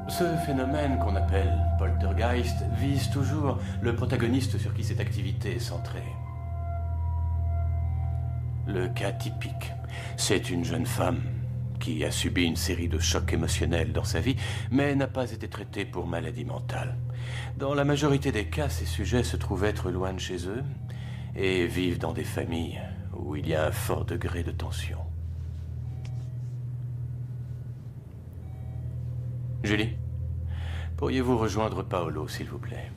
Ce phénomène qu'on appelle poltergeist vise toujours le protagoniste sur qui cette activité est centrée. Le cas typique, c'est une jeune femme qui a subi une série de chocs émotionnels dans sa vie, mais n'a pas été traité pour maladie mentale. Dans la majorité des cas, ces sujets se trouvent être loin de chez eux et vivent dans des familles où il y a un fort degré de tension. Julie, pourriez-vous rejoindre Paolo, s'il vous plaît?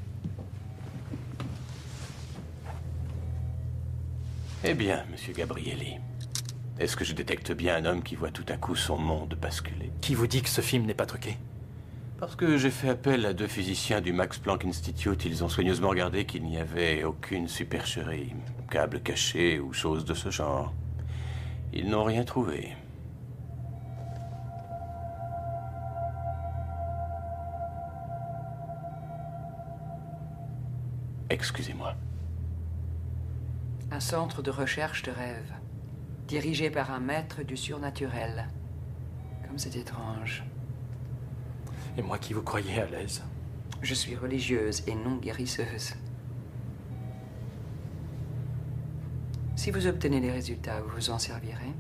Eh bien, monsieur Gabrielli, est-ce que je détecte bien un homme qui voit tout à coup son monde basculer? Qui vous dit que ce film n'est pas truqué? Parce que j'ai fait appel à 2 physiciens du Max Planck Institute. Ils ont soigneusement regardé qu'il n'y avait aucune supercherie, câble caché ou chose de ce genre. Ils n'ont rien trouvé. Excusez-moi. Un centre de recherche de rêve, dirigé par un maître du surnaturel. Comme c'est étrange. Et moi qui vous croyais à l'aise. Je suis religieuse et non guérisseuse. Si vous obtenez les résultats, vous vous en servirez?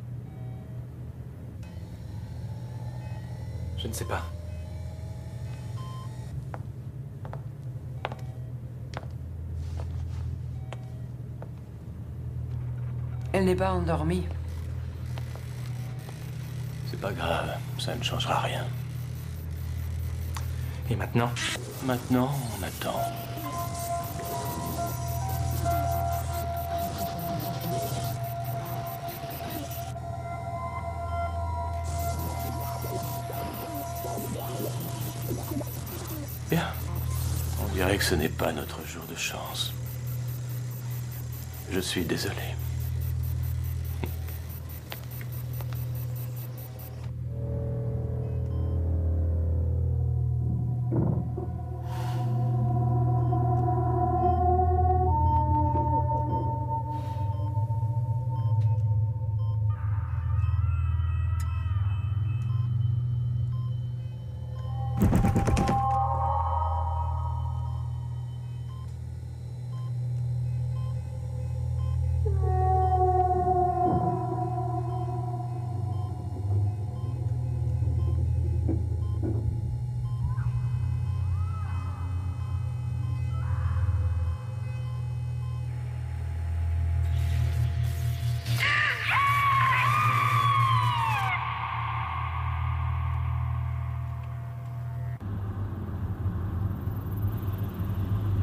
Je ne sais pas. Elle n'est pas endormie. C'est pas grave, ça ne changera rien. Et maintenant? Maintenant, on attend. Bien. On dirait que ce n'est pas notre jour de chance. Je suis désolé.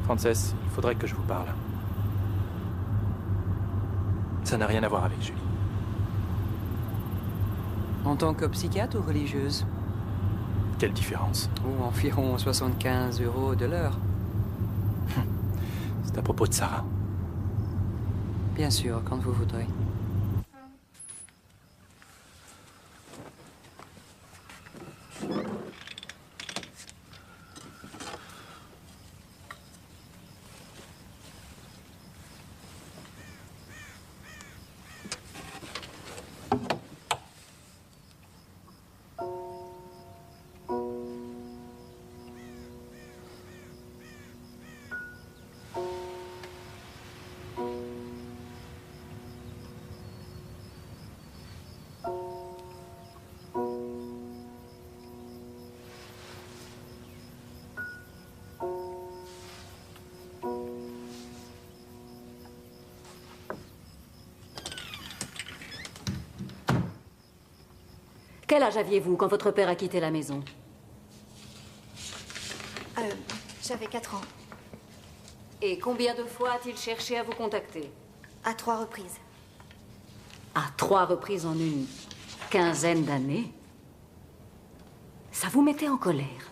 Frances, il faudrait que je vous parle. Ça n'a rien à voir avec Julie. En tant que psychiatre ou religieuse? Quelle différence? Ou environ 75 € de l'heure. C'est à propos de Sarah. Bien sûr, quand vous voudrez. Quel âge aviez-vous quand votre père a quitté la maison? J'avais 4 ans. Et combien de fois a-t-il cherché à vous contacter? À 3 reprises. À 3 reprises en une quinzaine d'années? Ça vous mettait en colère?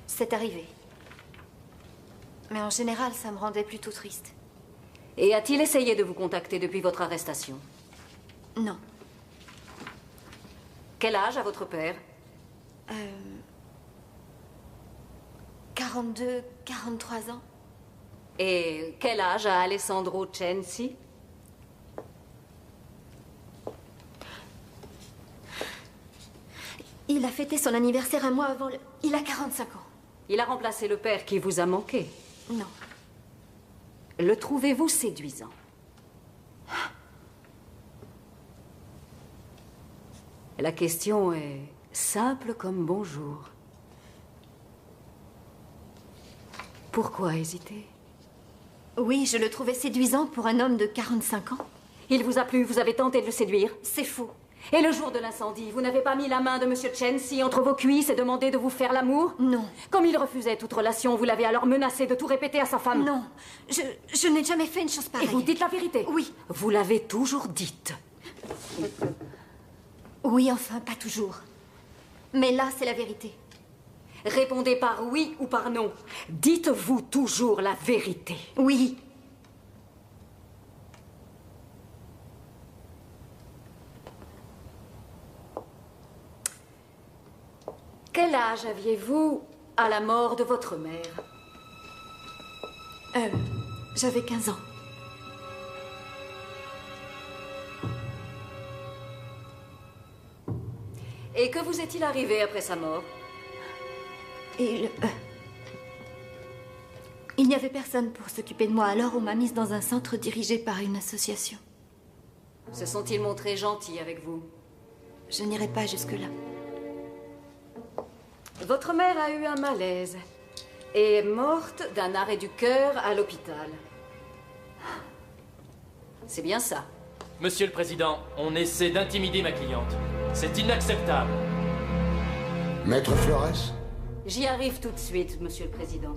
C'est arrivé. Mais en général, ça me rendait plutôt triste. Et a-t-il essayé de vous contacter depuis votre arrestation? Non. Quel âge a votre père? 42, 43 ans. Et quel âge a Alessandro Censi? Il a fêté son anniversaire un mois avant le... Il a 45 ans. Il a remplacé le père qui vous a manqué? Non. Le trouvez-vous séduisant? La question est simple comme bonjour. Pourquoi hésiter? Oui, je le trouvais séduisant pour un homme de 45 ans. Il vous a plu, vous avez tenté de le séduire? C'est faux. Et le jour de l'incendie, vous n'avez pas mis la main de Monsieur Chensi entre vos cuisses et demandé de vous faire l'amour? Non. Comme il refusait toute relation, vous l'avez alors menacé de tout répéter à sa femme? Non, je n'ai jamais fait une chose pareille. Et vous dites la vérité? Oui. Vous l'avez toujours dite? Oui, enfin, pas toujours. Mais là, c'est la vérité. Répondez par oui ou par non. Dites-vous toujours la vérité? Oui. Quel âge aviez-vous à la mort de votre mère? J'avais 15 ans. Et que vous est-il arrivé après sa mort? Il n'y avait personne pour s'occuper de moi, alors on m'a mise dans un centre dirigé par une association. Se sont-ils montrés gentils avec vous? Je n'irai pas jusque-là. Votre mère a eu un malaise et est morte d'un arrêt du cœur à l'hôpital. C'est bien ça. Monsieur le Président, on essaie d'intimider ma cliente. C'est inacceptable. Maître Flores? J'y arrive tout de suite, Monsieur le Président.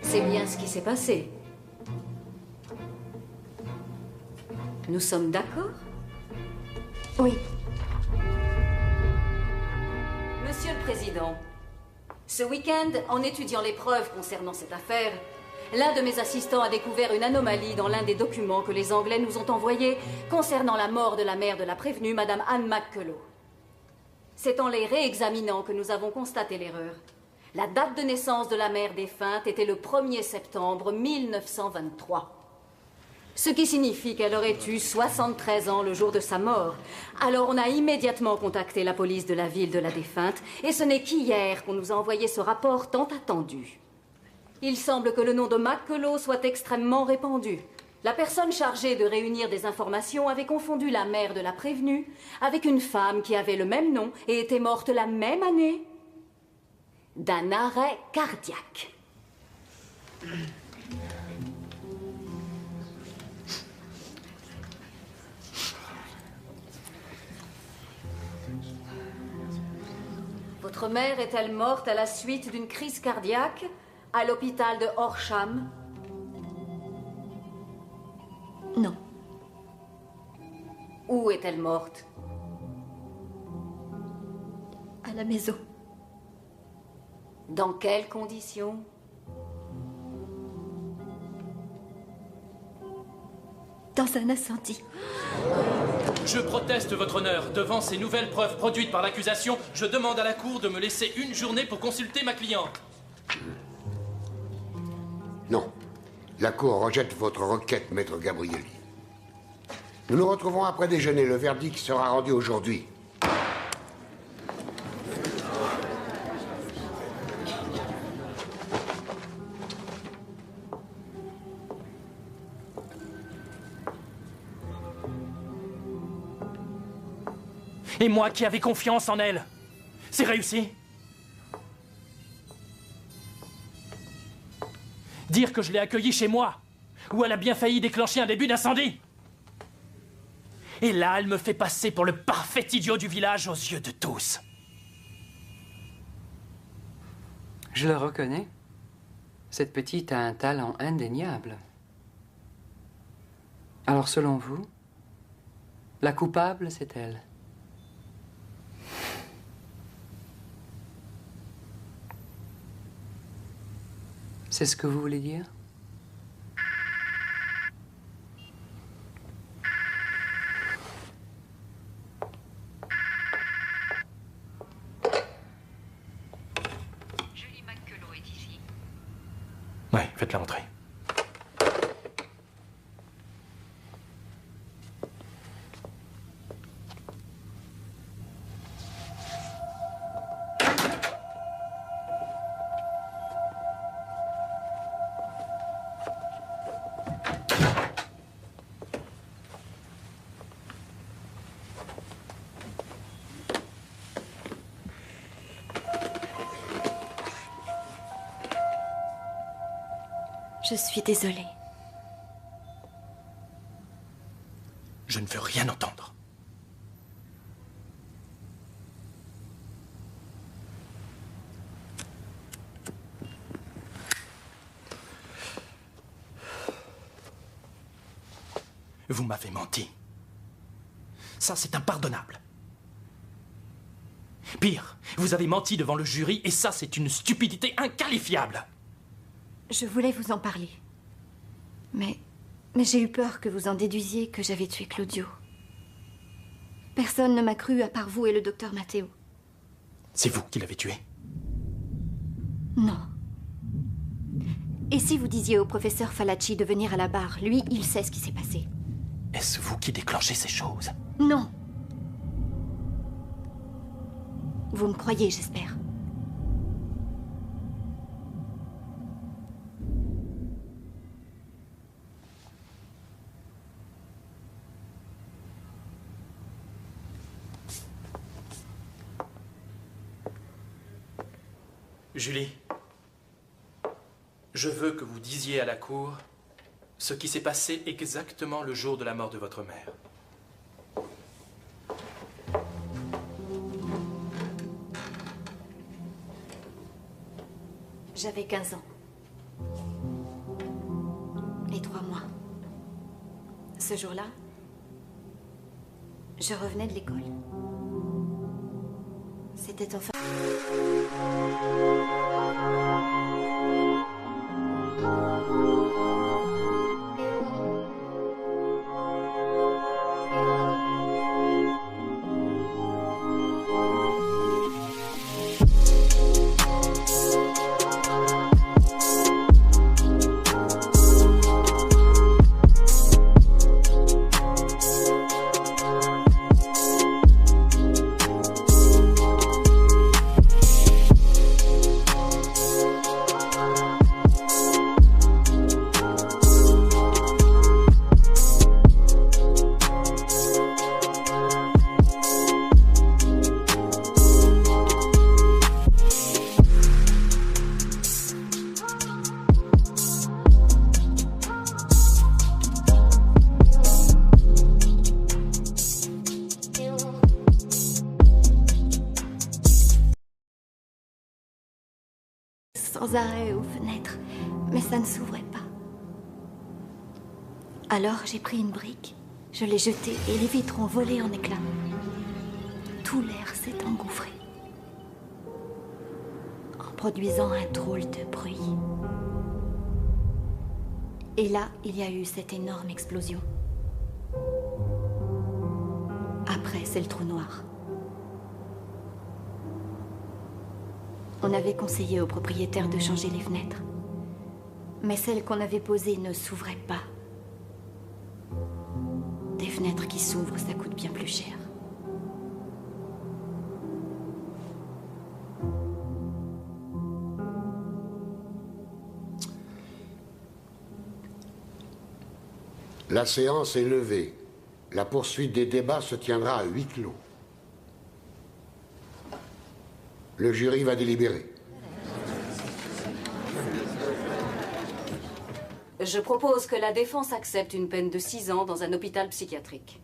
C'est bien ce qui s'est passé. Nous sommes d'accord? Oui. Monsieur le Président, ce week-end, en étudiant les preuves concernant cette affaire, l'un de mes assistants a découvert une anomalie dans l'un des documents que les Anglais nous ont envoyés concernant la mort de la mère de la prévenue, Madame Anne McCullough. C'est en les réexaminant que nous avons constaté l'erreur. La date de naissance de la mère défunte était le 1er septembre 1923. Ce qui signifie qu'elle aurait eu 73 ans le jour de sa mort. Alors on a immédiatement contacté la police de la ville de la défunte, et ce n'est qu'hier qu'on nous a envoyé ce rapport tant attendu. Il semble que le nom de McCullough soit extrêmement répandu. La personne chargée de réunir des informations avait confondu la mère de la prévenue avec une femme qui avait le même nom et était morte la même année d'un arrêt cardiaque. Votre mère est-elle morte à la suite d'une crise cardiaque à l'hôpital de Horsham? Non. Où est-elle morte? À la maison. Dans quelles conditions? Dans un incendie. Je proteste, votre honneur. Devant ces nouvelles preuves produites par l'accusation, je demande à la Cour de me laisser une journée pour consulter ma cliente. Non. La Cour rejette votre requête, maître Gabrielli. Nous nous retrouvons après déjeuner. Le verdict sera rendu aujourd'hui. Et moi qui avais confiance en elle, c'est réussi. Dire que je l'ai accueillie chez moi, où elle a bien failli déclencher un début d'incendie. Et là, elle me fait passer pour le parfait idiot du village aux yeux de tous. Je le reconnais. Cette petite a un talent indéniable. Alors, selon vous, la coupable, c'est elle? C'est ce que vous voulez dire? Julie McCullough est ici. Oui, faites-la entrer. Je suis désolée. Je ne veux rien entendre. Vous m'avez menti. Ça, c'est impardonnable. Pire, vous avez menti devant le jury et ça, c'est une stupidité inqualifiable. Je voulais vous en parler. Mais j'ai eu peur que vous en déduisiez que j'avais tué Claudio. Personne ne m'a cru à part vous et le docteur Matteo. C'est vous qui l'avez tué? Non. Et si vous disiez au professeur Falacci de venir à la barre, lui, il sait ce qui s'est passé. Est-ce vous qui déclenchez ces choses? Non. Vous me croyez, j'espère. Julie, je veux que vous disiez à la cour ce qui s'est passé exactement le jour de la mort de votre mère. J'avais 15 ans. Et 3 mois. Ce jour-là, je revenais de l'école. C'était enfin... sans arrêt aux fenêtres, mais ça ne s'ouvrait pas. Alors j'ai pris une brique, je l'ai jetée et les vitres ont volé en éclats. Tout l'air s'est engouffré, en produisant un drôle de bruit. Et là, il y a eu cette énorme explosion. Après, c'est le trou noir. On avait conseillé au propriétaire de changer les fenêtres. Mais celles qu'on avait posées ne s'ouvraient pas. Des fenêtres qui s'ouvrent, ça coûte bien plus cher. La séance est levée. La poursuite des débats se tiendra à huis clos. Le jury va délibérer. Je propose que la défense accepte une peine de 6 ans dans un hôpital psychiatrique.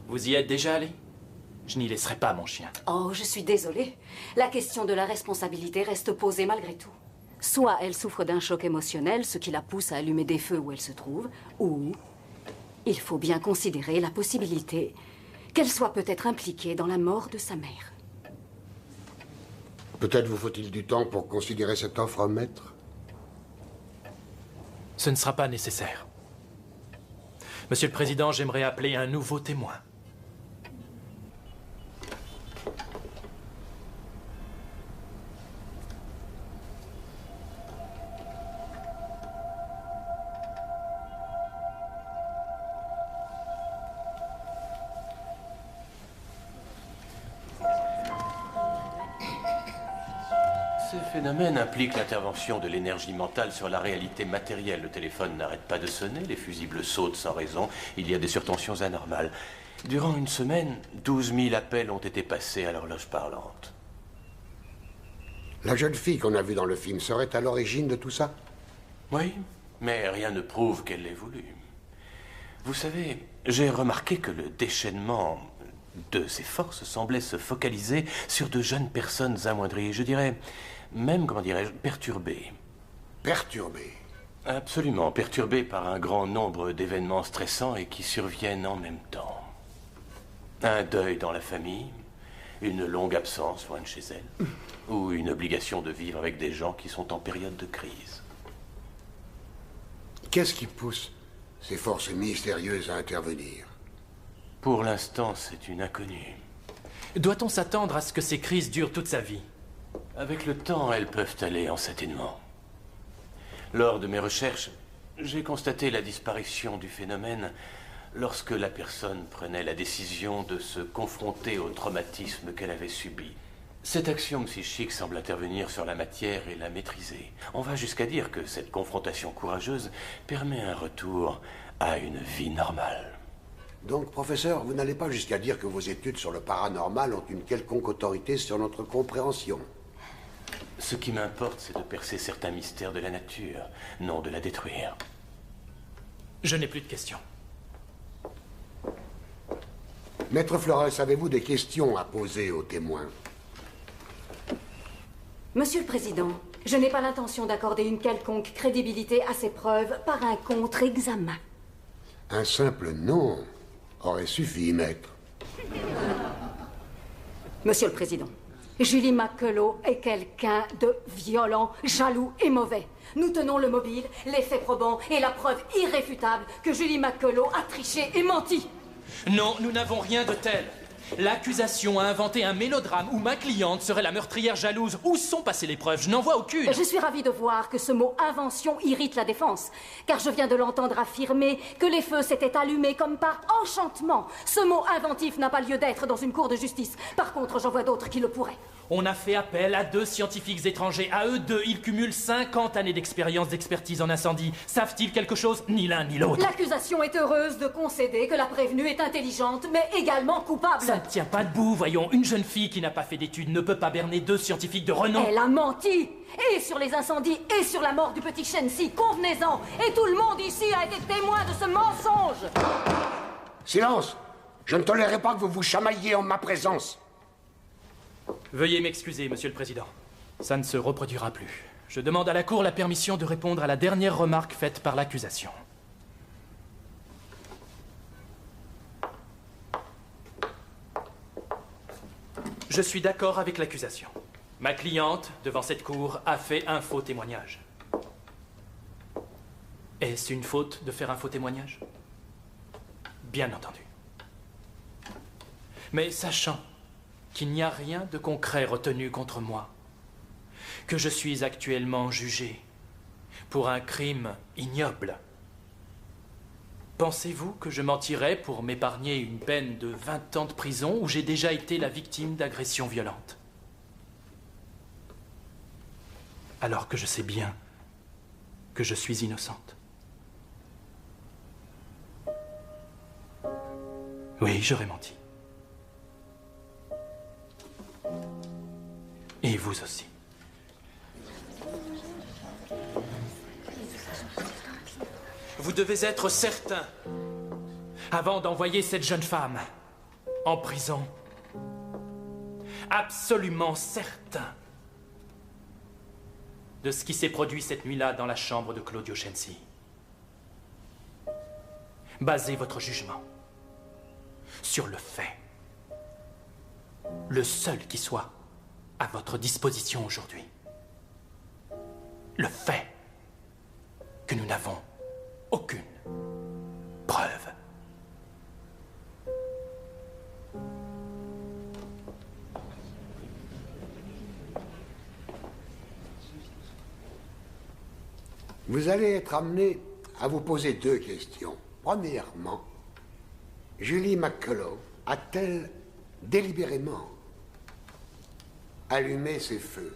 Vous y êtes déjà allé? Je n'y laisserai pas mon chien. Oh, je suis désolée. La question de la responsabilité reste posée malgré tout. Soit elle souffre d'un choc émotionnel, ce qui la pousse à allumer des feux où elle se trouve, ou il faut bien considérer la possibilité qu'elle soit peut-être impliquée dans la mort de sa mère. Peut-être vous faut-il du temps pour considérer cette offre, maître? Ce ne sera pas nécessaire. Monsieur le Président, j'aimerais appeler un nouveau témoin. Ce phénomène implique l'intervention de l'énergie mentale sur la réalité matérielle. Le téléphone n'arrête pas de sonner, les fusibles sautent sans raison, il y a des surtensions anormales. Durant une semaine, 12 000 appels ont été passés à l'horloge parlante. La jeune fille qu'on a vue dans le film serait à l'origine de tout ça? Oui, mais rien ne prouve qu'elle l'ait voulu. Vous savez, j'ai remarqué que le déchaînement de ses forces semblait se focaliser sur de jeunes personnes amoindries, je dirais, même, comment dirais-je, perturbées. Perturbées? Absolument, perturbées par un grand nombre d'événements stressants et qui surviennent en même temps. Un deuil dans la famille, une longue absence loin de chez elle, ou une obligation de vivre avec des gens qui sont en période de crise. Qu'est-ce qui pousse ces forces mystérieuses à intervenir? Pour l'instant, c'est une inconnue. Doit-on s'attendre à ce que ces crises durent toute sa vie? Avec le temps, elles peuvent aller en s'atténuant. Lors de mes recherches, j'ai constaté la disparition du phénomène lorsque la personne prenait la décision de se confronter au traumatisme qu'elle avait subi. Cet axiome psychique semble intervenir sur la matière et la maîtriser. On va jusqu'à dire que cette confrontation courageuse permet un retour à une vie normale. Donc, professeur, vous n'allez pas jusqu'à dire que vos études sur le paranormal ont une quelconque autorité sur notre compréhension. Ce qui m'importe, c'est de percer certains mystères de la nature, non de la détruire. Je n'ai plus de questions. Maître Flores, avez-vous des questions à poser aux témoins? Monsieur le Président, je n'ai pas l'intention d'accorder une quelconque crédibilité à ces preuves par un contre-examen. Un simple non aurait suffi, maître. Monsieur le Président, Julie McCullough est quelqu'un de violent, jaloux et mauvais. Nous tenons le mobile, les faits probants et la preuve irréfutable que Julie McCullough a triché et menti. Non, nous n'avons rien de tel. L'accusation a inventé un mélodrame où ma cliente serait la meurtrière jalouse. Où sont passées les preuves? Je n'en vois aucune. Je suis ravie de voir que ce mot « invention » irrite la défense, car je viens de l'entendre affirmer que les feux s'étaient allumés comme par enchantement. Ce mot inventif n'a pas lieu d'être dans une cour de justice. Par contre, j'en vois d'autres qui le pourraient. On a fait appel à 2 scientifiques étrangers. À eux 2, ils cumulent 50 années d'expérience d'expertise en incendie. Savent-ils quelque chose? Ni l'un ni l'autre. L'accusation est heureuse de concéder que la prévenue est intelligente, mais également coupable. Ça ne tient pas debout, voyons. Une jeune fille qui n'a pas fait d'études ne peut pas berner 2 scientifiques de renom. Elle a menti. Et sur les incendies, et sur la mort du petit Shensi. Convenez-en. Et tout le monde ici a été témoin de ce mensonge. Silence! Je ne tolérerai pas que vous vous chamailliez en ma présence. Veuillez m'excuser, Monsieur le Président. Ça ne se reproduira plus. Je demande à la Cour la permission de répondre à la dernière remarque faite par l'accusation. Je suis d'accord avec l'accusation. Ma cliente, devant cette cour, a fait un faux témoignage. Est-ce une faute de faire un faux témoignage? Bien entendu. Mais sachant qu'il n'y a rien de concret retenu contre moi, que je suis actuellement jugé pour un crime ignoble, pensez-vous que je mentirais pour m'épargner une peine de 20 ans de prison où j'ai déjà été la victime d'agressions violentes? Alors que je sais bien que je suis innocente. Oui, j'aurais menti. Et vous aussi. Vous devez être certain, avant d'envoyer cette jeune femme en prison, absolument certain de ce qui s'est produit cette nuit-là dans la chambre de Claudio Shensi. Basez votre jugement sur le fait, le seul qui soit à votre disposition aujourd'hui. Le fait que nous n'avons aucune preuve. Vous allez être amené à vous poser 2 questions. Premièrement, Julie McCullough a-t-elle délibérément allumé ces feux?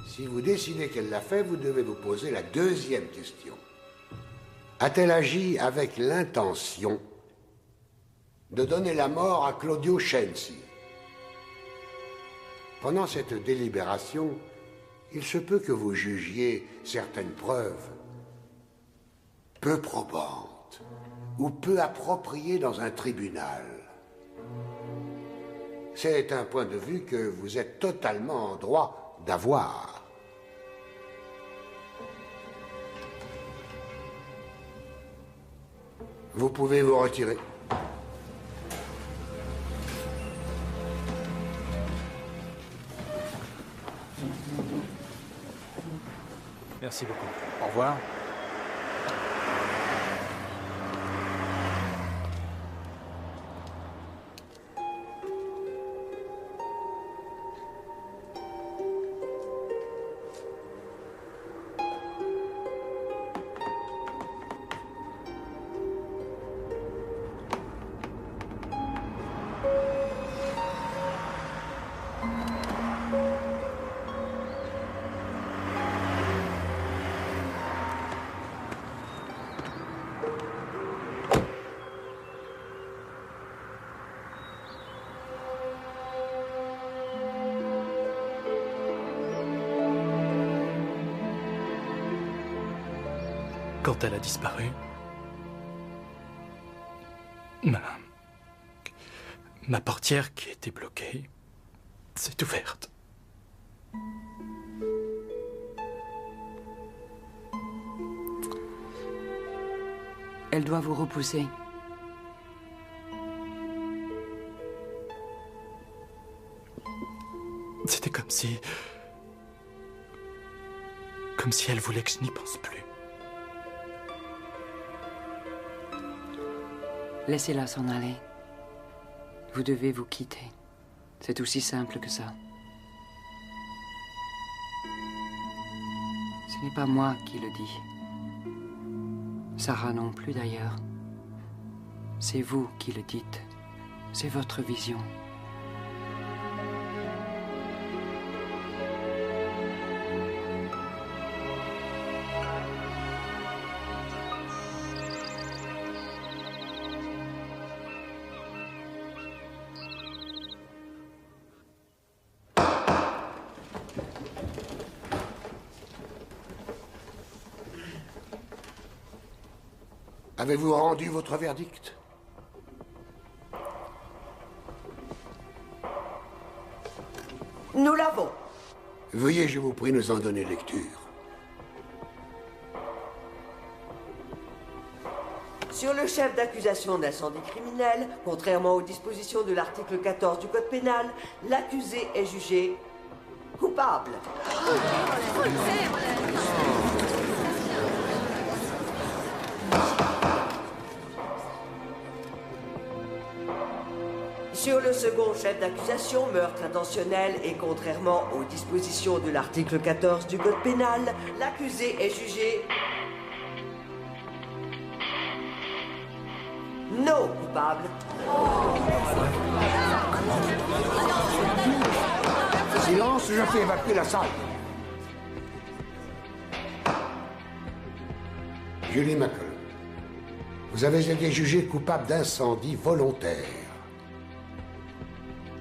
Si vous décidez qu'elle l'a fait, vous devez vous poser la 2e question. A-t-elle agi avec l'intention de donner la mort à Claudio Shensi? Pendant cette délibération, il se peut que vous jugiez certaines preuves peu probantes ou peu appropriées dans un tribunal. C'est un point de vue que vous êtes totalement en droit d'avoir. Vous pouvez vous retirer. Merci beaucoup. Au revoir. Quand elle a disparu, ma portière qui était bloquée s'est ouverte. Elle doit vous repousser. C'était comme si elle voulait que je n'y pense plus. Laissez-la s'en aller. Vous devez vous quitter. C'est aussi simple que ça. Ce n'est pas moi qui le dis. Sarah non plus d'ailleurs. C'est vous qui le dites. C'est votre vision. Avez-vous rendu votre verdict? Nous l'avons. Veuillez, je vous prie, nous en donner lecture. Sur le chef d'accusation d'incendie criminel, contrairement aux dispositions de l'article 14 du Code pénal, l'accusé est jugé coupable. Sur le second chef d'accusation, meurtre intentionnel et contrairement aux dispositions de l'article 14 du Code pénal, l'accusé est jugé non coupable. Silence, je fais évacuer la salle. Julie McCullough, vous avez été jugée coupable d'incendie volontaire.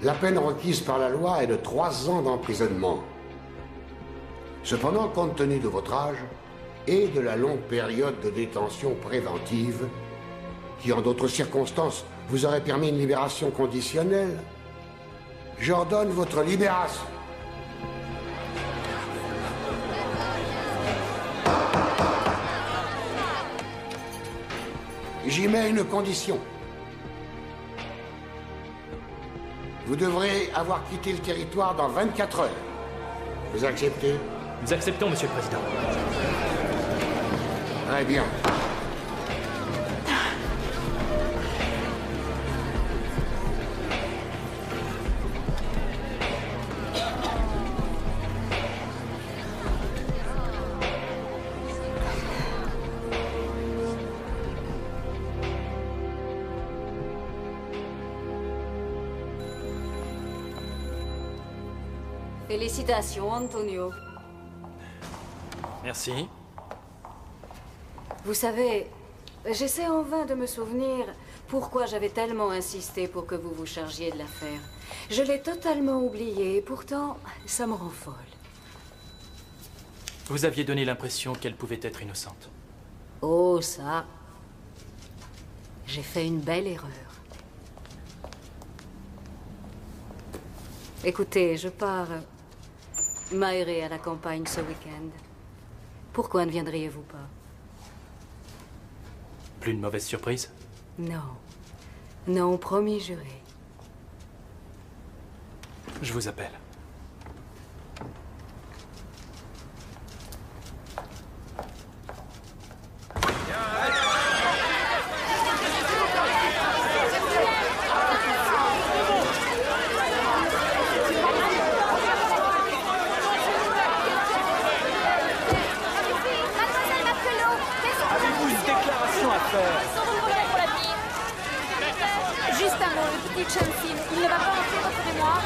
La peine requise par la loi est de 3 ans d'emprisonnement. Cependant, compte tenu de votre âge et de la longue période de détention préventive, qui en d'autres circonstances vous aurait permis une libération conditionnelle, j'ordonne votre libération. J'y mets une condition. Vous devrez avoir quitté le territoire dans 24 heures. Vous acceptez? Nous acceptons, Monsieur le Président. Très bien. Félicitations, Antonio. Merci. Vous savez, j'essaie en vain de me souvenir pourquoi j'avais tellement insisté pour que vous vous chargiez de l'affaire. Je l'ai totalement oublié et pourtant, ça me rend folle. Vous aviez donné l'impression qu'elle pouvait être innocente. Oh, ça... J'ai fait une belle erreur. Écoutez, je pars m'aérer à la campagne ce week-end. Pourquoi ne viendriez-vous pas? Plus de mauvaise surprise? Non. Non, promis, juré. Je vous appelle. Avez-vous une déclaration à faire? Juste un mot, le petit Chansin, il ne va pas entrer votre mémoire?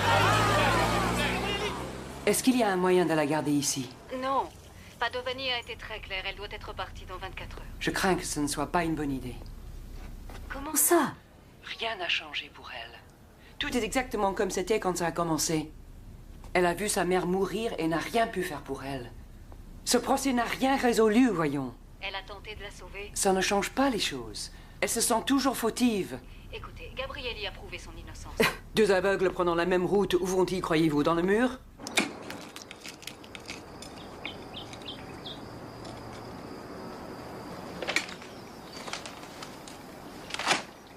Est-ce qu'il y a un moyen de la garder ici? Non. Padovani a été très claire. Elle doit être partie dans 24 heures. Je crains que ce ne soit pas une bonne idée. Comment ça? Rien n'a changé pour elle. Tout est exactement comme c'était quand ça a commencé. Elle a vu sa mère mourir et n'a rien pu faire pour elle. Ce procès n'a rien résolu, voyons. Elle a tenté de la sauver. Ça ne change pas les choses. Elle se sent toujours fautive. Écoutez, Gabrielli a prouvé son innocence. Deux aveugles prenant la même route, où vont-ils, croyez-vous? Dans le mur?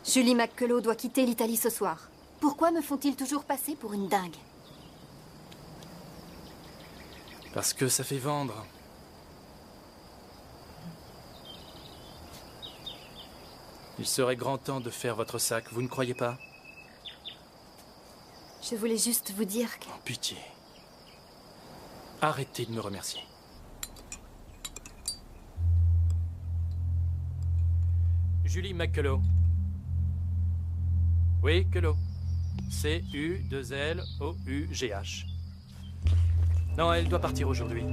Julie McCullough doit quitter l'Italie ce soir. Pourquoi me font-ils toujours passer pour une dingue? Parce que ça fait vendre. Il serait grand temps de faire votre sac, vous ne croyez pas? Je voulais juste vous dire que... Pitié. Arrêtez de me remercier. Julie McCullough. Oui, Cullough. C-U-2-L-O-U-G-H. Non, elle doit partir aujourd'hui.